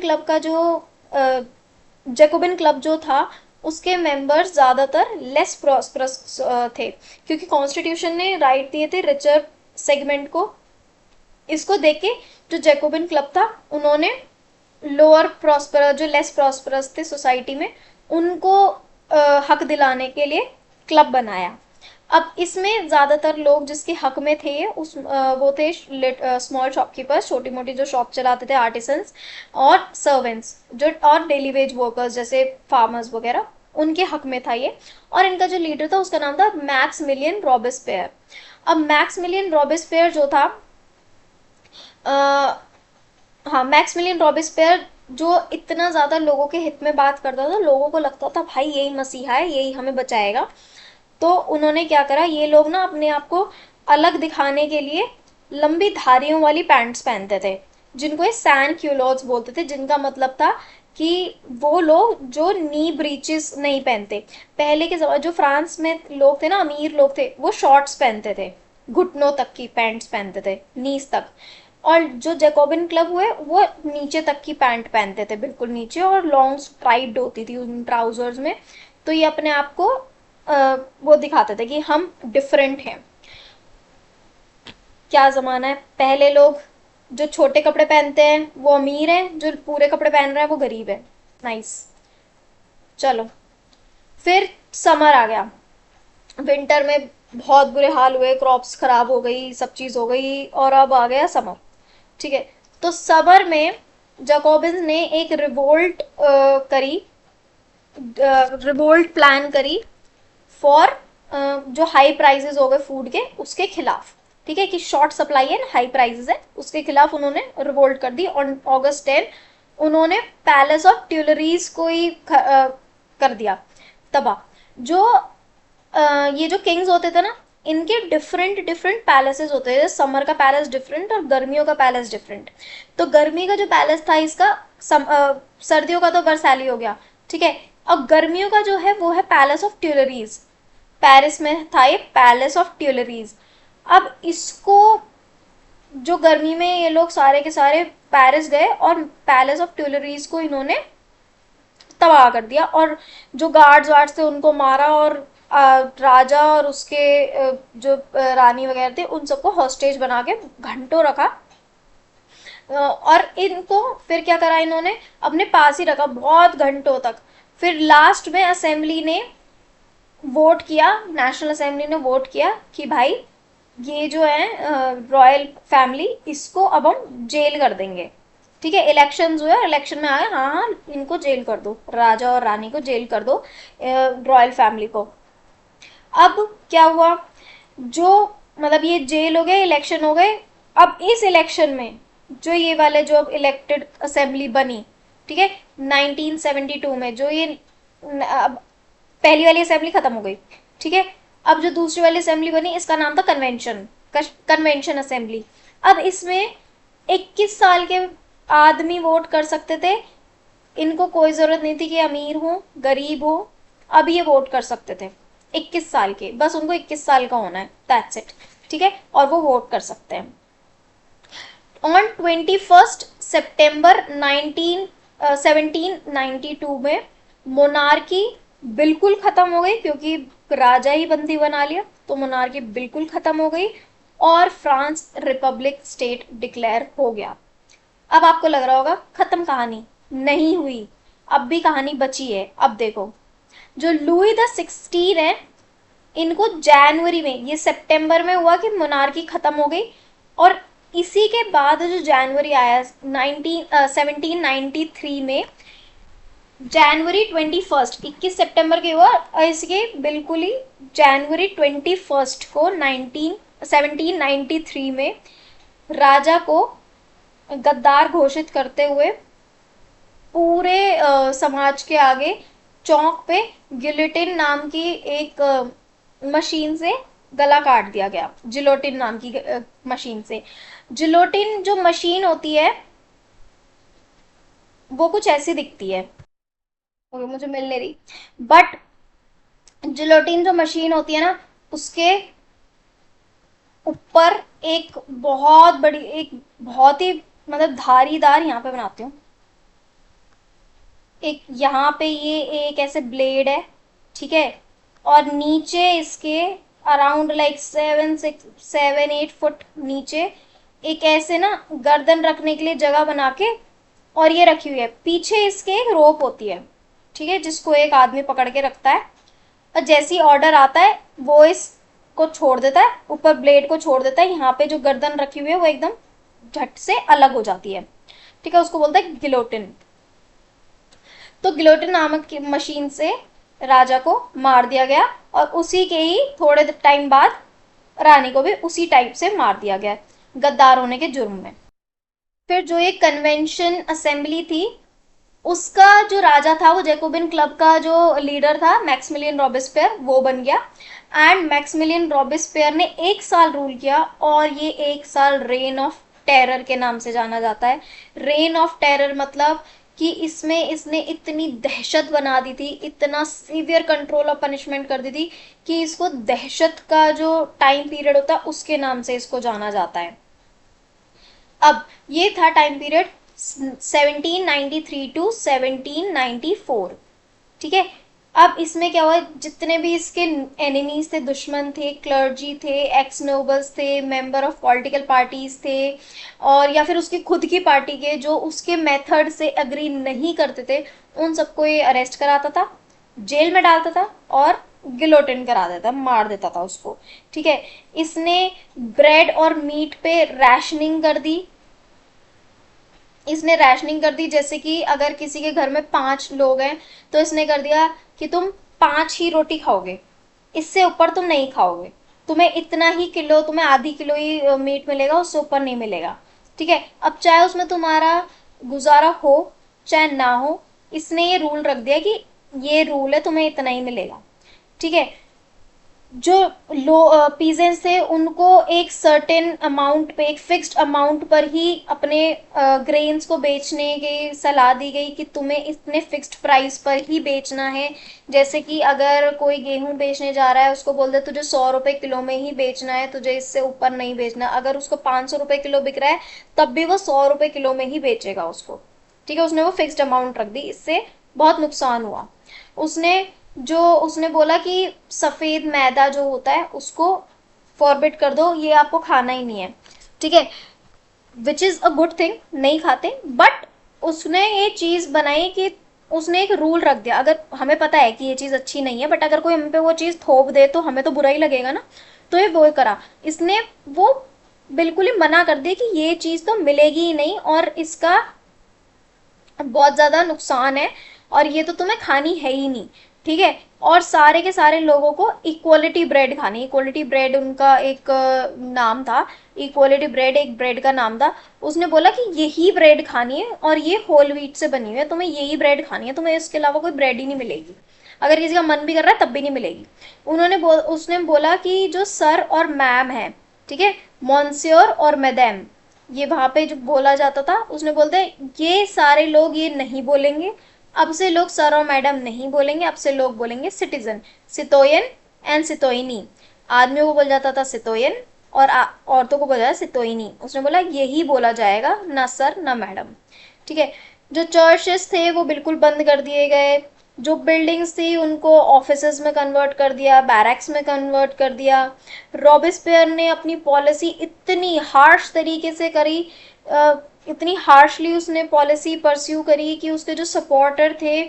Speaker 1: क्लब जो था उसके मेंबर्स ज़्यादातर लेस प्रॉस्परस थे क्योंकि कॉन्स्टिट्यूशन ने राइट दिए थे रिचर सेगमेंट को। इसको देख के जो जेकोबिन क्लब था उन्होंने लोअर प्रॉस्पर जो लेस प्रॉस्परस थे सोसाइटी में उनको हक दिलाने के लिए क्लब बनाया। अब इसमें ज़्यादातर लोग जिसके हक में थे वो थे स्मॉल शॉपकीपर्स, छोटी मोटी जो शॉप चलाते थे, आर्टिसंस और सर्वेंट्स जो और डेली वेज वर्कर्स जैसे फार्मर्स वगैरह, उनके हक में था ये। और इनका जो लीडर था उसका नाम था मैक्समिलियन रॉबेस्पियर। अब मैक्समिलियन रॉबेस्पियर जो था हाँ, मैक्समिलियन रॉबेस्पियर जो इतना ज़्यादा लोगों के हित में बात करता था, लोगों को लगता था भाई यही मसीहा है, यही हमें बचाएगा। तो उन्होंने क्या करा, ये लोग ना अपने आप को अलग दिखाने के लिए लंबी धारियों वाली पैंट्स पहनते थे जिनको ये सैन क्यूलोट्स बोलते थे, जिनका मतलब था कि वो लोग जो नी ब्रीचेस नहीं पहनते। पहले के जो फ्रांस में लोग थे ना, अमीर लोग थे, वो शॉर्ट्स पहनते थे, घुटनों तक की पैंट्स पहनते थे, नीज तक। और जो जैकोबिन क्लब हुए वो नीचे तक की पैंट पहनते थे, बिल्कुल नीचे, और लॉन्ग स्ट्राइप्ड होती थी उन ट्राउजर्स में। तो ये अपने आप को वो दिखाते थे कि हम डिफरेंट हैं। क्या ज़माना है, पहले लोग जो छोटे कपड़े पहनते हैं वो अमीर हैं, जो पूरे कपड़े पहन रहे हैं वो गरीब है। नाइस। चलो, फिर समर आ गया, विंटर में बहुत बुरे हाल हुए, क्रॉप्स खराब हो गई, सब चीज़ हो गई, और अब आ गया समर, ठीक है। तो समर में जैकोबिन्स ने एक रिवोल्ट प्लान करी फॉर जो हाई प्राइसेस हो गए फूड के उसके खिलाफ, ठीक है, कि शॉर्ट सप्लाई है, हाई प्राइसेस है, उसके खिलाफ उन्होंने रिवोल्ट कर दी। ऑन अगस्त 10 उन्होंने पैलेस ऑफ ट्यूलरीज को ही कर दिया तबाह। जो ये जो किंग्स होते थे ना, इनके डिफरेंट डिफरेंट पैलेसेस होते हैं। समर का पैलेस डिफरेंट और गर्मियों का पैलेस डिफरेंट। तो गर्मी का जो पैलेस था इसका सर्दियों का तो वर्सैली हो गया, ठीक है। अब गर्मियों का जो है वो है पैलेस ऑफ ट्यूलरीज। पेरिस में था ये पैलेस ऑफ ट्यूलरीज। अब इसको जो गर्मी में ये लोग सारे के सारे पेरिस गए और पैलेस ऑफ ट्यूलरीज को इन्होंने तबाह कर दिया और जो गार्ड्स वार्ड्स थे उनको मारा और राजा और उसके जो रानी वगैरह थे उन सबको हॉस्टेज बना के घंटों रखा। और इनको फिर क्या करा इन्होंने, अपने पास ही रखा बहुत घंटों तक। फिर लास्ट में असेंबली ने वोट किया, नेशनल असेंबली ने वोट किया कि भाई ये जो है रॉयल फैमिली, इसको अब हम जेल कर देंगे, ठीक है। इलेक्शन हुए, इलेक्शन में आए, हाँ हाँ इनको जेल कर दो, राजा और रानी को जेल कर दो, रॉयल फैमिली को। अब क्या हुआ, जो मतलब ये जेल हो गए, इलेक्शन हो गए। अब इस इलेक्शन में जो ये वाले जो अब इलेक्टेड असेंबली बनी, ठीक है, 1972 में जो ये अब पहली वाली असेंबली खत्म हो गई, ठीक है। अब जो दूसरी वाली असेंबली बनी इसका नाम था कन्वेंशन, कन्वेंशन असेंबली। अब इसमें 21 साल के आदमी वोट कर सकते थे। इनको कोई जरूरत नहीं थी कि अमीर हो गरीब हो, अब ये वोट कर सकते थे। 21 साल के, बस उनको 21 साल का होना है, दैट्स इट, ठीक है, और वो वोट कर सकते हैं। ऑन 21 सितंबर 1792 में मोनार्की बिल्कुल खत्म हो गई, क्योंकि राजा ही बंदी बना लिया, तो मोनार्की बिल्कुल खत्म हो गई और फ्रांस रिपब्लिक स्टेट डिक्लेयर हो गया। अब आपको लग रहा होगा खत्म कहानी, नहीं हुई, अब भी कहानी बची है। अब देखो, जो लुई द 16 है, इनको जनवरी में, ये सितंबर में हुआ कि मोनार्की खत्म हो गई, और इसी के बाद जो जनवरी आया 1793 में, जनवरी 21, 21 सितंबर के हुआ, और इसके बिल्कुल ही जनवरी 21 को 1793 में राजा को गद्दार घोषित करते हुए पूरे समाज के आगे चौक पे गिलोटिन नाम की एक मशीन से गला काट दिया गया, जिलोटिन नाम की मशीन से। जिलोटिन जो मशीन होती है वो कुछ ऐसी दिखती है, ओके मुझे मिल नहीं रही, बट जिलोटिन जो मशीन होती है ना, उसके ऊपर एक बहुत बड़ी, एक बहुत ही मतलब धारीदार, यहाँ पे बनाती हूँ, एक यहाँ पे ये एक ऐसे ब्लेड है, ठीक है, और नीचे इसके अराउंड लाइक 7-8 फुट नीचे एक ऐसे ना गर्दन रखने के लिए जगह बना के, और ये रखी हुई है। पीछे इसके एक रोप होती है, ठीक है, जिसको एक आदमी पकड़ के रखता है, और जैसे ही ऑर्डर आता है वो इसको छोड़ देता है, ऊपर ब्लेड को छोड़ देता है, यहाँ पे जो गर्दन रखी हुई है वो एकदम झट से अलग हो जाती है, ठीक है, उसको बोलते हैं गिलोटिन। तो गिलोटिन नामक की मशीन से राजा को मार दिया गया, और उसी के ही थोड़े टाइम बाद रानी को भी उसी टाइप से मार दिया गया, गद्दार होने के जुर्म में। फिर जो ये कन्वेंशन असेंबली थी, उसका जो राजा था वो जैकोबिन क्लब का जो लीडर था मैक्सिमिलियन रॉबेस्पियर, वो बन गया। एंड मैक्सिमिलियन रॉबेस्पियर ने 1 साल रूल किया, और ये 1 साल रेन ऑफ टेरर के नाम से जाना जाता है। रेन ऑफ टेरर मतलब कि इसमें इसने इतनी दहशत बना दी थी, इतना सीवियर कंट्रोल और पनिशमेंट कर दी थी कि इसको दहशत का जो टाइम पीरियड होता है उसके नाम से इसको जाना जाता है। अब ये था टाइम पीरियड 1793 टू 1794, ठीक है। अब इसमें क्या हुआ, जितने भी इसके एनिमीज थे, दुश्मन थे, क्लर्जी थे, एक्स नोबल्स थे, मेंबर ऑफ पॉलिटिकल पार्टीज थे, और या फिर उसकी खुद की पार्टी के जो उसके मेथड से एग्री नहीं करते थे, उन सबको ये अरेस्ट कराता था, जेल में डालता था और गिलोटिन करा देता, मार देता था उसको, ठीक है। इसने ब्रेड और मीट पे रैशनिंग कर दी, इसने रैशनिंग कर दी, जैसे कि अगर किसी के घर में 5 लोग हैं तो इसने कर दिया कि तुम 5 ही रोटी खाओगे, इससे ऊपर तुम नहीं खाओगे, तुम्हें इतना ही किलो, तुम्हें आधी किलो ही मीट मिलेगा, उससे ऊपर नहीं मिलेगा, ठीक है। अब चाहे उसमें तुम्हारा गुजारा हो चाहे ना हो, इसने ये रूल रख दिया कि ये रूल है, तुम्हें इतना ही मिलेगा, ठीक है। जो लो पीजेंट्स थे उनको एक सर्टेन अमाउंट पे, एक फिक्स्ड अमाउंट पर ही अपने ग्रेन्स को बेचने की सलाह दी गई कि तुम्हें इतने फिक्स्ड प्राइस पर ही बेचना है। जैसे कि अगर कोई गेहूं बेचने जा रहा है, उसको बोल दे तुझे 100 रुपए किलो में ही बेचना है, तुझे इससे ऊपर नहीं बेचना। अगर उसको 500 रुपए किलो बिक रहा है तब भी वो 100 रुपए किलो में ही बेचेगा उसको। ठीक है, उसने वो फिक्स्ड अमाउंट रख दी, इससे बहुत नुकसान हुआ। उसने उसने बोला कि सफ़ेद मैदा जो होता है उसको फॉरबिट कर दो, ये आपको खाना ही नहीं है। ठीक है, which is a good thing, नहीं खाते, बट उसने ये चीज़ बनाई कि उसने एक रूल रख दिया। अगर हमें पता है कि ये चीज़ अच्छी नहीं है, बट अगर कोई हम पे वो चीज़ थोप दे तो हमें तो बुरा ही लगेगा ना। तो ये वो करा इसने, वो बिल्कुल ही मना कर दिया कि ये चीज़ तो मिलेगी ही नहीं और इसका बहुत ज़्यादा नुकसान है और ये तो तुम्हें खानी है ही नहीं। ठीक है, और सारे के सारे लोगों को इक्वलिटी ब्रेड खानी। इक्वलिटी ब्रेड उनका एक नाम था। इक्वलिटी ब्रेड एक ब्रेड का नाम था। उसने बोला कि यही ब्रेड खानी है और ये होल व्हीट से बनी हुई है, तुम्हें यही ब्रेड खानी है, तुम्हें इसके अलावा कोई ब्रेड ही नहीं मिलेगी। अगर किसी का मन भी कर रहा है तब भी नहीं मिलेगी। उसने बोला कि जो सर और मैम है, ठीक है, मॉन्सियोर और मैडम, ये वहां पे जो बोला जाता था, उसने बोलते ये सारे लोग ये नहीं बोलेंगे। अब से लोग सर और मैडम नहीं बोलेंगे, अब से लोग बोलेंगे सिटीजन, सितोयन एंड सितोइनी। आदमियों को बोला जाता था सितोयन और औरतों को बोला जाता सितोइनी। उसने बोला यही बोला जाएगा, ना सर ना मैडम। ठीक है, जो चर्चेस थे वो बिल्कुल बंद कर दिए गए। जो बिल्डिंग्स थी उनको ऑफिसेज में कन्वर्ट कर दिया, बैरक्स में कन्वर्ट कर दिया। रॉबिस्पेयर ने अपनी पॉलिसी इतनी हार्श तरीके से करी, इतनी हार्शली उसने पॉलिसी परस्यू करी कि उसके जो सपोर्टर थे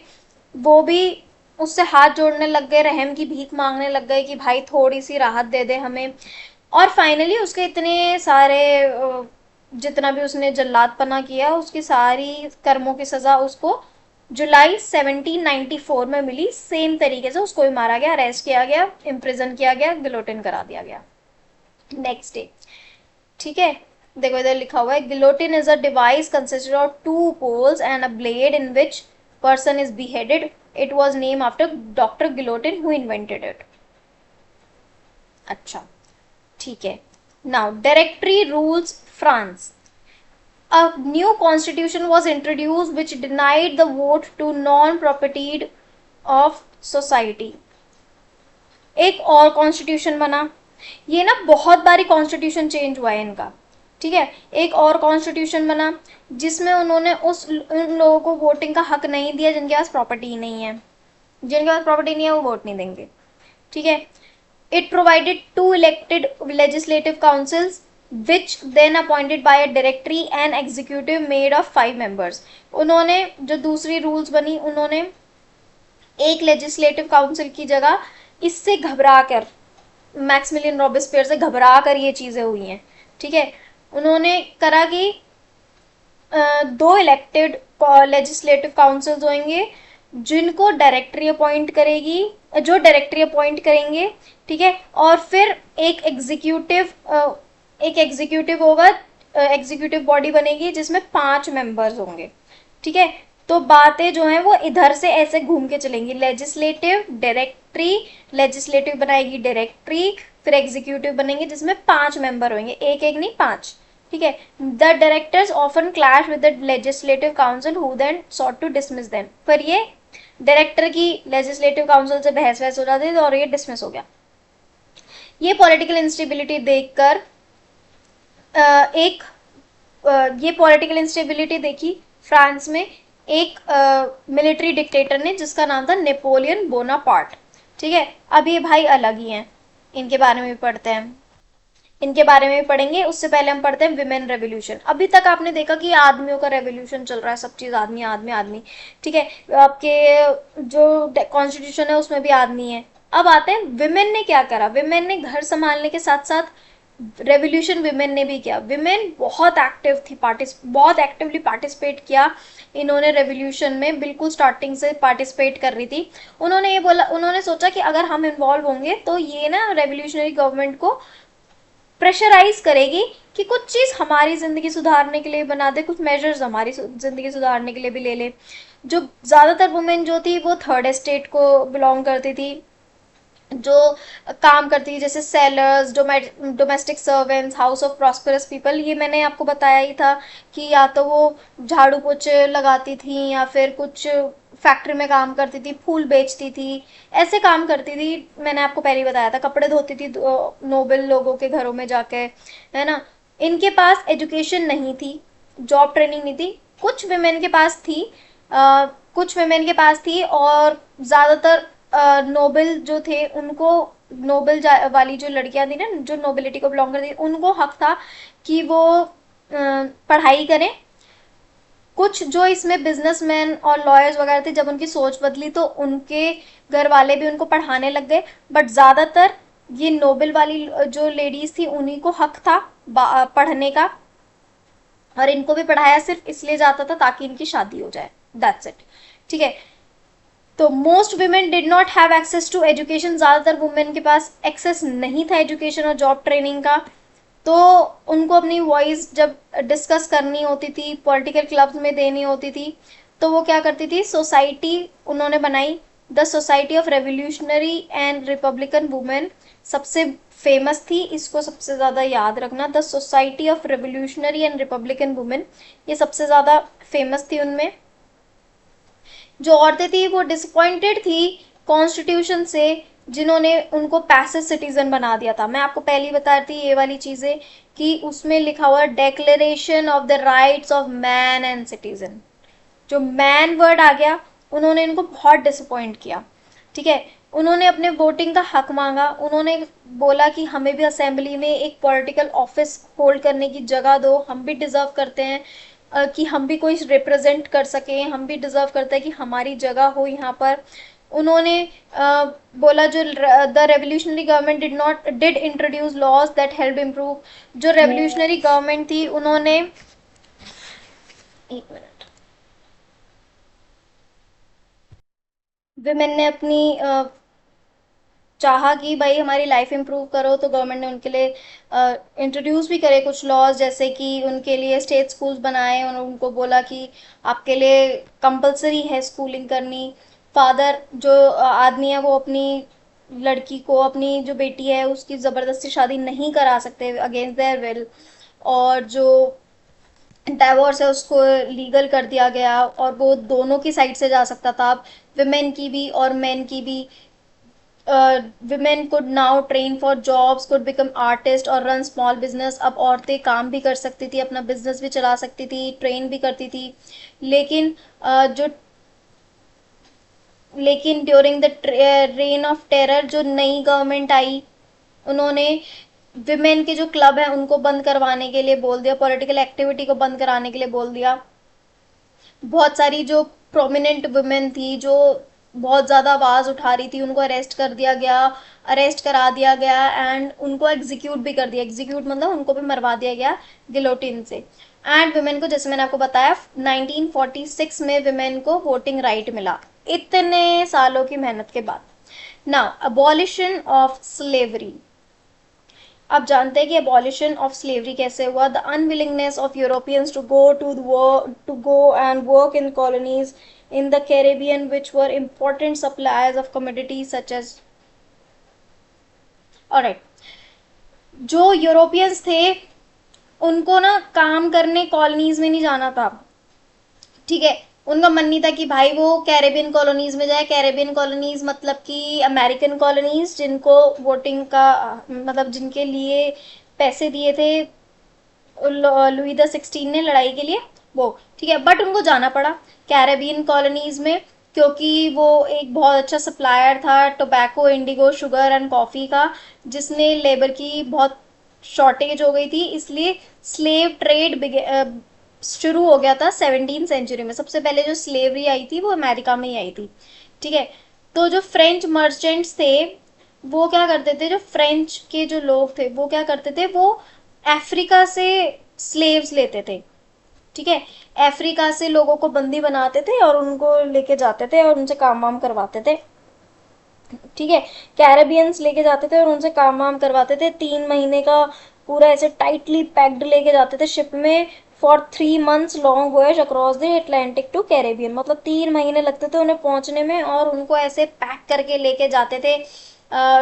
Speaker 1: वो भी उससे हाथ जोड़ने लग गए, रहम की भीख मांगने लग गए कि भाई थोड़ी सी राहत दे दे हमें। और फाइनली उसके इतने सारे जितना भी उसने जल्लादपना किया, उसकी सारी कर्मों की सज़ा उसको जुलाई 1794 में मिली। सेम तरीके से उसको भी मारा गया, अरेस्ट किया गया, इम्प्रिजन किया गया, गिलोटिन करा दिया गया नेक्स्ट डे। ठीक है, देखो इधर लिखा हुआ है guillotine is a device consisted of two poles and a blade in which person is beheaded. It was name after doctor Guillotine who invented it. अच्छा, ठीक है। Now directory rules France. A new constitution was introduced which denied the vote to non-propertied of society. एक और constitution बना। ये ना बहुत बारी कॉन्स्टिट्यूशन चेंज हुआ है इनका। ठीक है, एक और कॉन्स्टिट्यूशन बना जिसमें उन्होंने उन लोगों को वोटिंग का हक नहीं दिया जिनके पास प्रॉपर्टी ही नहीं है। जिनके पास प्रॉपर्टी नहीं है वो वोट नहीं देंगे। ठीक है, it provided two elected legislative councils which then appointed by a directory and executive made of 5 members. उन्होंने जो दूसरी रूल्स बनी, उन्होंने एक लेजिस्लेटिव काउंसिल की जगह, इससे घबरा कर, मैक्सिमिलियन रॉबिस्पेयर से घबरा कर ये चीज़ें हुई हैं। ठीक है, उन्होंने करा कि दो इलेक्टेड लेजिस्लेटिव काउंसिल्स होंगे जिनको डायरेक्टरी अपॉइंट करेगी, जो डायरेक्टरी अपॉइंट करेंगे। ठीक है, और फिर एक एग्जीक्यूटिव होगा, एग्जीक्यूटिव बॉडी बनेगी जिसमें 5 मेंबर्स होंगे। ठीक है, तो बातें जो हैं वो इधर से ऐसे घूम के चलेंगी, लेजिस्लेटिव, डायरेक्टरी, लेजिस्लेटिव बनाएगी डायरेक्टरी, फिर एग्जीक्यूटिव बनेंगे जिसमें 5 मेंबर होंगे, एक एक नहीं 5। ठीक है, the directors often clash with the legislative council who then sought to dismiss them. पर ये डायरेक्टर की लेजिस्लेटिव काउंसिल से बहस वहस हो जाती थी और ये डिसमिस हो गया। ये पॉलिटिकल इंस्टेबिलिटी देखकर एक ये पॉलिटिकल इंस्टेबिलिटी देखी फ्रांस में एक मिलिट्री डिक्टेटर ने जिसका नाम था नेपोलियन बोनापार्ट। ठीक है, अब ये भाई अलग ही हैं, इनके बारे में भी पढ़ते हैं, इनके बारे में भी पढ़ेंगे। उससे पहले हम पढ़ते हैं विमेन रेवोल्यूशन। अभी तक आपने देखा कि आदमियों का रेवोल्यूशन चल रहा है, सब चीज़ आदमी आदमी आदमी। ठीक है, आपके जो कॉन्स्टिट्यूशन है उसमें भी आदमी है। अब आते हैं विमेन ने क्या करा। विमेन ने घर संभालने के साथ साथ रेवोल्यूशन विमेन ने भी किया। विमेन बहुत एक्टिव थी, बहुत एक्टिवली पार्टिसिपेट किया इन्होंने रेवोल्यूशन में, बिल्कुल स्टार्टिंग से पार्टिसिपेट कर रही थी। उन्होंने ये बोला, उन्होंने सोचा कि अगर हम इन्वॉल्व होंगे तो ये ना रेवोल्यूशनरी गवर्नमेंट को प्रेशराइज करेगी कि कुछ चीज़ हमारी ज़िंदगी सुधारने के लिए बना दे, कुछ मेजर्स हमारी ज़िंदगी सुधारने के लिए भी ले ले। जो ज़्यादातर वुमेन जो थी वो थर्ड एस्टेट को बिलोंग करती थी। जो काम करती है, जैसे sellers, domestic servants, house of prosperous people, ये मैंने आपको बताया ही था कि या तो वो झाड़ू पोछे लगाती थी या फिर कुछ फैक्ट्री में काम करती थी, फूल बेचती थी, ऐसे काम करती थी। मैंने आपको पहले ही बताया था, कपड़े धोती थी नोबल लोगों के घरों में जाके, है ना। इनके पास एजुकेशन नहीं थी, जॉब ट्रेनिंग नहीं थी। कुछ विमेन के पास थी, कुछ विमेन के पास थी, और ज़्यादातर नोबल जो थे उनको, नोबल वाली जो लड़कियां थी ना, जो नोबिलिटी को बिलोंग करती थी, उनको हक था कि वो पढ़ाई करें। कुछ जो इसमें बिजनेसमैन और लॉयर्स वगैरह थे, जब उनकी सोच बदली तो उनके घर वाले भी उनको पढ़ाने लग गए, बट ज़्यादातर ये नोबल वाली जो लेडीज थी उन्हीं को हक था पढ़ने का, और इनको भी पढ़ाया सिर्फ इसलिए जाता था ताकि इनकी शादी हो जाए, दैट्स इट। ठीक है, तो most women did not have access to education, ज़्यादातर वुमेन के पास एक्सेस नहीं था एजुकेशन और जॉब ट्रेनिंग का। तो उनको अपनी वॉइस जब डिस्कस करनी होती थी, पॉलिटिकल क्लब्स में देनी होती थी, तो वो क्या करती थी, सोसाइटी उन्होंने बनाई, the society of revolutionary and Republican women, सबसे फेमस थी, इसको सबसे ज़्यादा याद रखना, the society of revolutionary and Republican women, ये सबसे ज़्यादा फेमस थी। उनमें जो औरतें थी वो डिसअपॉइंटेड थी कॉन्स्टिट्यूशन से, जिन्होंने उनको पैसिव सिटीजन बना दिया था। मैं आपको पहले ही बता रही थी ये वाली चीजें कि उसमें लिखा हुआ declaration of the rights of man and citizen, जो मैन वर्ड आ गया, उन्होंने इनको बहुत डिसअपॉइंट किया। ठीक है, उन्होंने अपने वोटिंग का हक मांगा, उन्होंने बोला कि हमें भी असेंबली में एक पॉलिटिकल ऑफिस होल्ड करने की जगह दो, हम भी डिजर्व करते हैं कि हम भी कोई रिप्रेजेंट कर सकें, हम भी डिजर्व करते हैं कि हमारी जगह हो यहाँ पर। उन्होंने बोला जो the revolutionary government did introduce laws that help improve, जो रेवोल्यूशनरी गवर्नमेंट थी उन्होंने, एक मिनट, विमेन ने अपनी चाहा कि भाई हमारी लाइफ इम्प्रूव करो, तो गवर्नमेंट ने उनके लिए इंट्रोड्यूस भी करे कुछ लॉज, जैसे कि उनके लिए स्टेट स्कूल्स बनाए और उनको बोला कि आपके लिए कंपलसरी है स्कूलिंग करनी। फादर जो आदमी है वो अपनी लड़की को, अपनी जो बेटी है उसकी ज़बरदस्ती शादी नहीं करा सकते अगेंस्ट देयर विल, और जो डाइवोर्स है उसको लीगल कर दिया गया, और वो दोनों की साइड से जा सकता था, अब विमेन की भी और मेन की भी। Women could now train for jobs, could become artist और रन स्मॉल बिजनेस, अब औरतें काम भी कर सकती थी, अपना बिजनेस भी चला सकती थी, ट्रेन भी करती थी। लेकिन जो लेकिन during the rain of terror, जो नई गवर्नमेंट आई, उन्होंने विमेन के जो क्लब है उनको बंद करवाने के लिए बोल दिया, पॉलिटिकल एक्टिविटी को बंद कराने के लिए बोल दिया। बहुत सारी जो प्रोमिनेंट वुमेन थी, जो बहुत ज़्यादा आवाज़ उठा रही थी, उनको अरेस्ट कर दिया गया, अरेस्ट करा दिया गया, एंड उनको एग्जीक्यूट भी कर दिया, एग्जीक्यूट मतलब उनको भी मरवा दिया गया गिलोटिन से। एंड वुमेन को, जैसे मैंने आपको बताया, 1946 में वुमेन को वोटिंग राइट मिला, इतने सालों की मेहनत के बाद। नाउ अबॉलिशन ऑफ स्लेवरी, आप जानते हैं कि अबॉलिशन ऑफ स्लेवरी कैसे हुआ, the unwillingness of Europeans to go and work in colonies in the Caribbean which were important suppliers of commodities such as, alright, जो यूरोपियंस थे उनको ना काम करने कॉलोनीज में नहीं जाना था। ठीक है, उनका मन नहीं था कि भाई वो कैरेबियन कॉलोनीज में जाए, कैरेबियन कॉलोनीज मतलब कि अमेरिकन कॉलोनीज, जिनको वोटिंग का मतलब जिनके लिए पैसे दिए थे लुई द 16 ने लड़ाई के लिए, वो। ठीक है, बट उनको जाना पड़ा कैरेबियन कॉलोनीज में, क्योंकि वो एक बहुत अच्छा सप्लायर था tobacco, Indigo, sugar and coffee का, जिसने लेबर की बहुत शॉर्टेज हो गई थी, इसलिए स्लेव ट्रेड शुरू हो गया था 17 सेंचुरी में। सबसे पहले जो स्लेवरी आई थी वो अमेरिका में ही आई थी। ठीक है, तो जो फ्रेंच मर्चेंट्स थे वो क्या करते थे, जो फ्रेंच के जो लोग थे वो क्या करते थे, वो अफ्रीका से स्लेव्स लेते थे। ठीक है, अफ्रीका से लोगों को बंदी बनाते थे और उनको लेके जाते थे और उनसे काम वाम करवाते थे। ठीक है, कैरेबियंस लेके जाते थे और उनसे काम वाम करवाते थे, 3 महीने का पूरा ऐसे टाइटली पैक्ड लेके जाते थे शिप में, for 3 months long voyage across the Atlantic to Caribbean, मतलब 3 महीने लगते थे उन्हें पहुंचने में, और उनको ऐसे पैक करके लेके जाते थे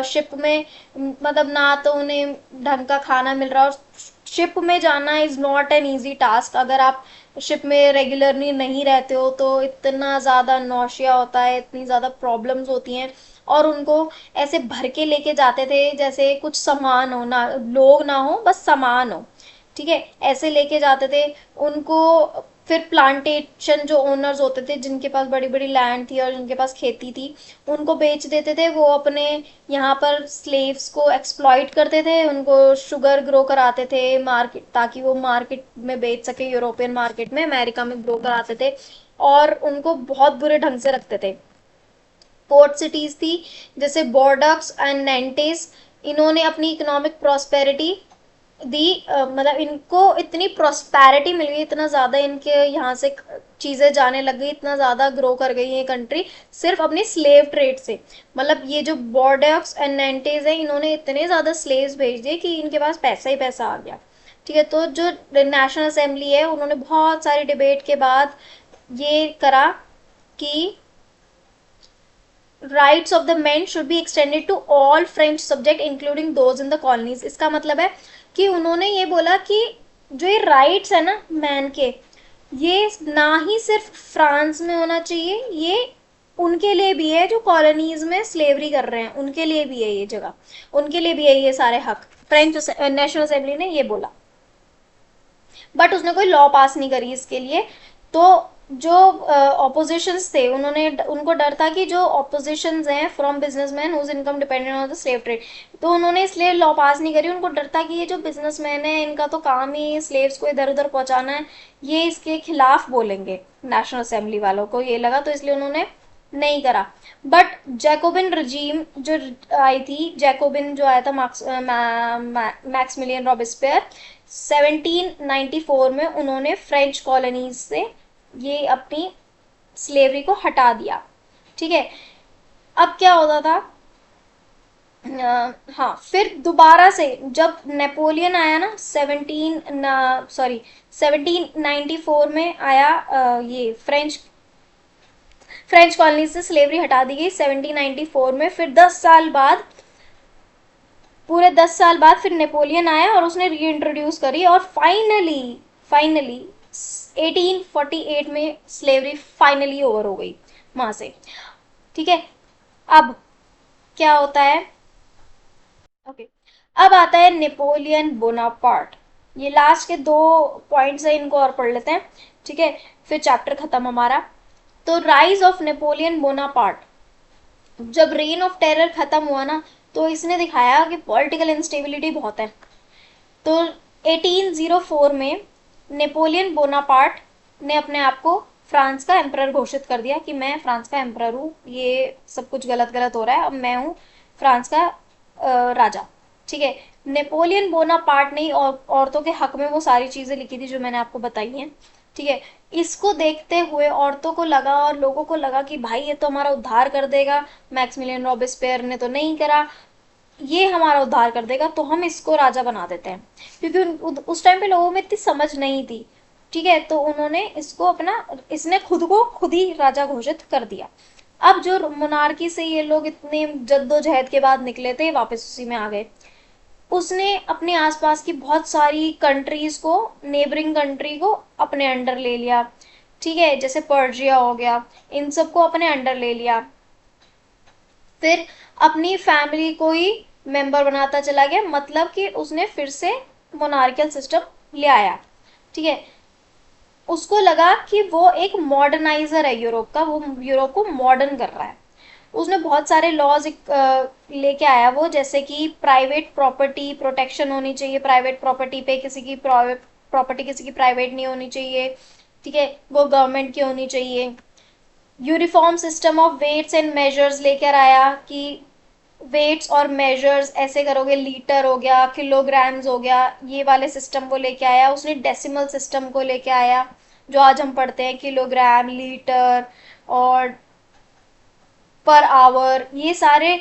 Speaker 1: शिप में, मतलब ना तो उन्हें ढंग का खाना मिल रहा, और शिप में जाना is not an easy task. अगर आप शिप में रेगुलरली नहीं रहते हो तो इतना ज़्यादा नौशिया होता है, इतनी ज़्यादा प्रॉब्लम्स होती हैं। और उनको ऐसे भर के लेके जाते थे जैसे कुछ सामान हो, ना लोग ना हो, बस सामान हो, ठीक है, ऐसे लेके जाते थे उनको। फिर प्लांटेशन जो ओनर्स होते थे, जिनके पास बड़ी बड़ी लैंड थी और जिनके पास खेती थी, उनको बेच देते थे। वो अपने यहाँ पर स्लेव्स को एक्सप्लॉइट करते थे, उनको शुगर ग्रो कराते थे मार्केट, ताकि वो मार्केट में बेच सके, यूरोपियन मार्केट में, अमेरिका में ग्रो कराते थे, और उनको बहुत बुरे ढंग से रखते थे। पोर्ट सिटीज थी जैसे बोर्डक्स एंड नेंटेस, इन्होंने अपनी इकोनॉमिक प्रॉस्पेरिटी दी, मतलब इनको इतनी प्रॉस्पेरिटी मिल गई, इतना ज़्यादा इनके यहाँ से चीज़ें जाने लग गई, इतना ज़्यादा ग्रो कर गई ये कंट्री सिर्फ अपनी स्लेव ट्रेड से। मतलब ये जो बॉर्डक्स एंड नेंटेज है, इन्होंने इतने ज़्यादा स्लेव्स भेज दिए कि इनके पास पैसा ही पैसा आ गया, ठीक है। तो जो नेशनल असेंबली है, उन्होंने बहुत सारी डिबेट के बाद ये करा कि rights of the man should be extended to all French subject including those in the colonies. इसका मतलब है कि उन्होंने ये बोला कि जो ये राइट्स है ना मैन के, ये ना ही सिर्फ फ्रांस में होना चाहिए, ये उनके लिए भी है जो कॉलोनीज में स्लेवरी कर रहे हैं, उनके लिए भी है ये जगह, उनके लिए भी है ये सारे हक। फ्रेंच नेशनल असेंबली ने ये बोला, बट उसने कोई लॉ पास नहीं करी इसके लिए। तो जो ऑपोजिशंस थे, उन्होंने, उनको डर था कि जो ऑपोजिशंस हैं from businessman whose income dependent on the slave trade, तो उन्होंने इसलिए लॉ पास नहीं करी। उनको डर था कि ये जो बिजनेसमैन है, इनका तो काम ही स्लेव्स को इधर उधर पहुंचाना है, ये इसके खिलाफ बोलेंगे नेशनल असेंबली वालों को, ये लगा, तो इसलिए उन्होंने नहीं करा। बट जैकोबिन रजीम जो आई थी, जैकोबिन जो आया था मैक्समिलियन रॉबेस्पियर 1794 में, उन्होंने फ्रेंच कॉलोनीज से ये अपनी स्लेवरी को हटा दिया, ठीक है। अब क्या होता था, हाँ, फिर दोबारा से जब नेपोलियन आया ना, 1794 में आया, ये फ्रेंच कॉलोनी से स्लेवरी हटा दी गई 1794 में। फिर 10 साल बाद, पूरे 10 साल बाद फिर नेपोलियन आया और उसने री इंट्रोड्यूस करी, और फाइनली फाइनली 1848 में स्लेवरी फाइनली ओवर हो गई वहां से, ठीक है। अब क्या होता है, ओके, अब आता है नेपोलियन बोनापार्ट। ये लास्ट के दो पॉइंट्स हैं, इनको और पढ़ लेते हैं, ठीक है, फिर चैप्टर खत्म हमारा। तो राइज ऑफ नेपोलियन बोनापार्ट, जब रेन ऑफ टेरर खत्म हुआ ना, तो इसने दिखाया कि पॉलिटिकल इंस्टेबिलिटी बहुत है। तो 1804 में नेपोलियन बोनापार्ट ने अपने आप को फ्रांस का एम्परर घोषित कर दिया कि मैं फ्रांस का एम्परर हूँ, ये सब कुछ गलत गलत हो रहा है, अब मैं हूँ फ्रांस का राजा, ठीक है। नेपोलियन बोनापार्ट ने औरतों के हक में वो सारी चीज़ें लिखी थी जो मैंने आपको बताई हैं, ठीक है। इसको देखते हुए औरतों को लगा और लोगों को लगा कि भाई ये तो हमारा उद्धार कर देगा, मैक्समिलियन रॉबेस्पियर ने तो नहीं करा, ये हमारा उद्धार कर देगा, तो हम इसको राजा बना देते हैं। क्योंकि उस टाइम पे लोगों में इतनी समझ नहीं थी, ठीक है, तो उन्होंने इसको अपना, इसने खुद को खुद ही राजा घोषित कर दिया। अब जो मोनार्की से ये लोग इतने जद्दोजहद के बाद निकले थे, वापस उसी में आ गए। उसने अपने आसपास की बहुत सारी कंट्रीज को, नेबरिंग कंट्री को अपने अंडर ले लिया, ठीक है, जैसे पर्जिया हो गया, इन सबको अपने अंडर ले लिया। फिर अपनी फैमिली को ही मेंबर बनाता चला गया, मतलब कि उसने फिर से मोनार्कियल सिस्टम ले आया, ठीक है। उसको लगा कि वो एक मॉडर्नाइजर है यूरोप का, वो यूरोप को मॉडर्न कर रहा है। उसने बहुत सारे लॉज लेके आया वो, जैसे कि प्राइवेट प्रॉपर्टी प्रोटेक्शन होनी चाहिए, प्राइवेट प्रॉपर्टी पे किसी की प्रॉपर्टी किसी की प्राइवेट नहीं होनी चाहिए, ठीक है, वो गवर्नमेंट की होनी चाहिए। Uniform system of weights and measures लेकर आया कि वेट्स और मेजर्स ऐसे करोगे, लीटर हो गया, किलोग्राम्स हो गया, ये वाले सिस्टम को लेके आया। उसने डेसिमल सिस्टम को लेके आया, जो आज हम पढ़ते हैं, किलोग्राम, लीटर और पर आवर, ये सारे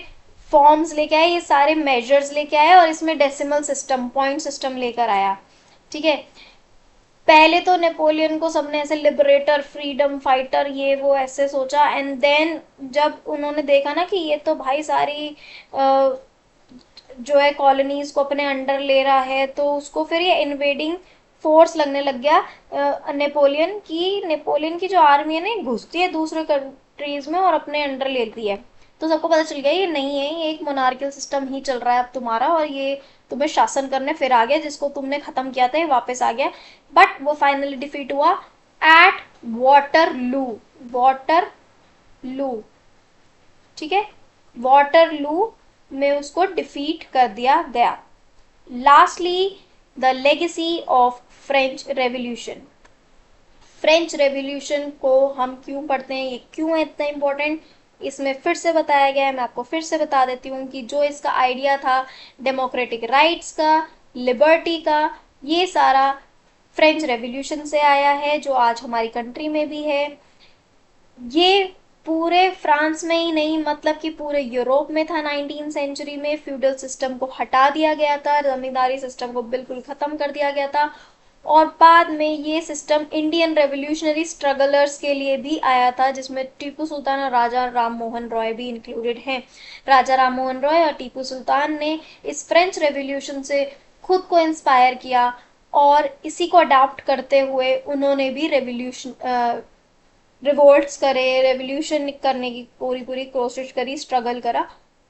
Speaker 1: फॉर्म्स लेके आया, ये सारे मेजर्स लेके आया, और इसमें डेसिमल सिस्टम, पॉइंट सिस्टम लेकर आया, ठीक है। पहले तो नेपोलियन को सबने ऐसे लिबरेटर, फ्रीडम फाइटर, ये वो ऐसे सोचा, एंड देन जब उन्होंने देखा ना कि ये तो भाई सारी जो है कॉलोनीज को अपने अंडर ले रहा है, तो उसको फिर ये इन्वेडिंग फोर्स लगने लग गया नेपोलियन की जो आर्मी है ना, घुसती है दूसरे कंट्रीज में और अपने अंडर लेती है। तो सबको पता चल गया ये नहीं है, ये एक मोनार्कियल सिस्टम ही चल रहा है अब तुम्हारा, और ये तुम्हें शासन करने फिर आ गया, जिसको तुमने खत्म किया था ये वापस आ गया। बट वो फाइनली डिफीट हुआ एट वाटरलू। वाटरलू, ठीक है, वाटरलू में उसको डिफीट कर दिया गया। Lastly, the legacy of French revolution. French revolution को हम क्यों पढ़ते हैं, ये क्यों है इतना इम्पोर्टेंट, इसमें फिर से बताया गया है। मैं आपको फिर से बता देती हूँ कि जो इसका आइडिया था डेमोक्रेटिक राइट्स का, लिबर्टी का, ये सारा फ्रेंच रेवोल्यूशन से आया है, जो आज हमारी कंट्री में भी है। ये पूरे फ्रांस में ही नहीं, मतलब कि पूरे यूरोप में था। 19 सेंचुरी में फ्यूडल सिस्टम को हटा दिया गया था, जमींदारी सिस्टम को बिल्कुल खत्म कर दिया गया था। और बाद में ये सिस्टम इंडियन रेवोल्यूशनरी स्ट्रगलर्स के लिए भी आया था, जिसमें टीपू सुल्तान और राजा राम मोहन रॉय भी इंक्लूडेड हैं। राजा राम मोहन रॉय और टीपू सुल्तान ने इस फ्रेंच रेवोल्यूशन से खुद को इंस्पायर किया, और इसी को अडॉप्ट करते हुए उन्होंने भी रिवोल्ट्स करे, रेवोल्यूशन करने की पूरी पूरी कोशिश करी, स्ट्रगल करा,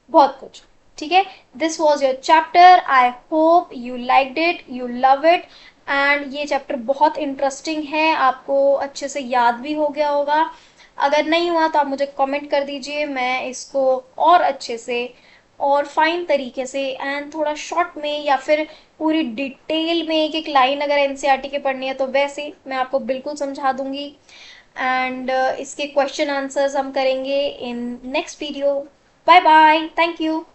Speaker 1: बहुत कुछ। ठीक है, this was your chapter. I hope you liked it, you love it, and ये चैप्टर बहुत इंटरेस्टिंग है, आपको अच्छे से याद भी हो गया होगा। अगर नहीं हुआ तो आप मुझे कमेंट कर दीजिए, मैं इसको और अच्छे से और फाइन तरीके से एंड थोड़ा शॉर्ट में, या फिर पूरी डिटेल में एक एक लाइन अगर एनसीईआरटी के पढ़नी है तो वैसे मैं आपको बिल्कुल समझा दूंगी। एंड इसके क्वेश्चन आंसर्स हम करेंगे in next video. Bye bye, thank you.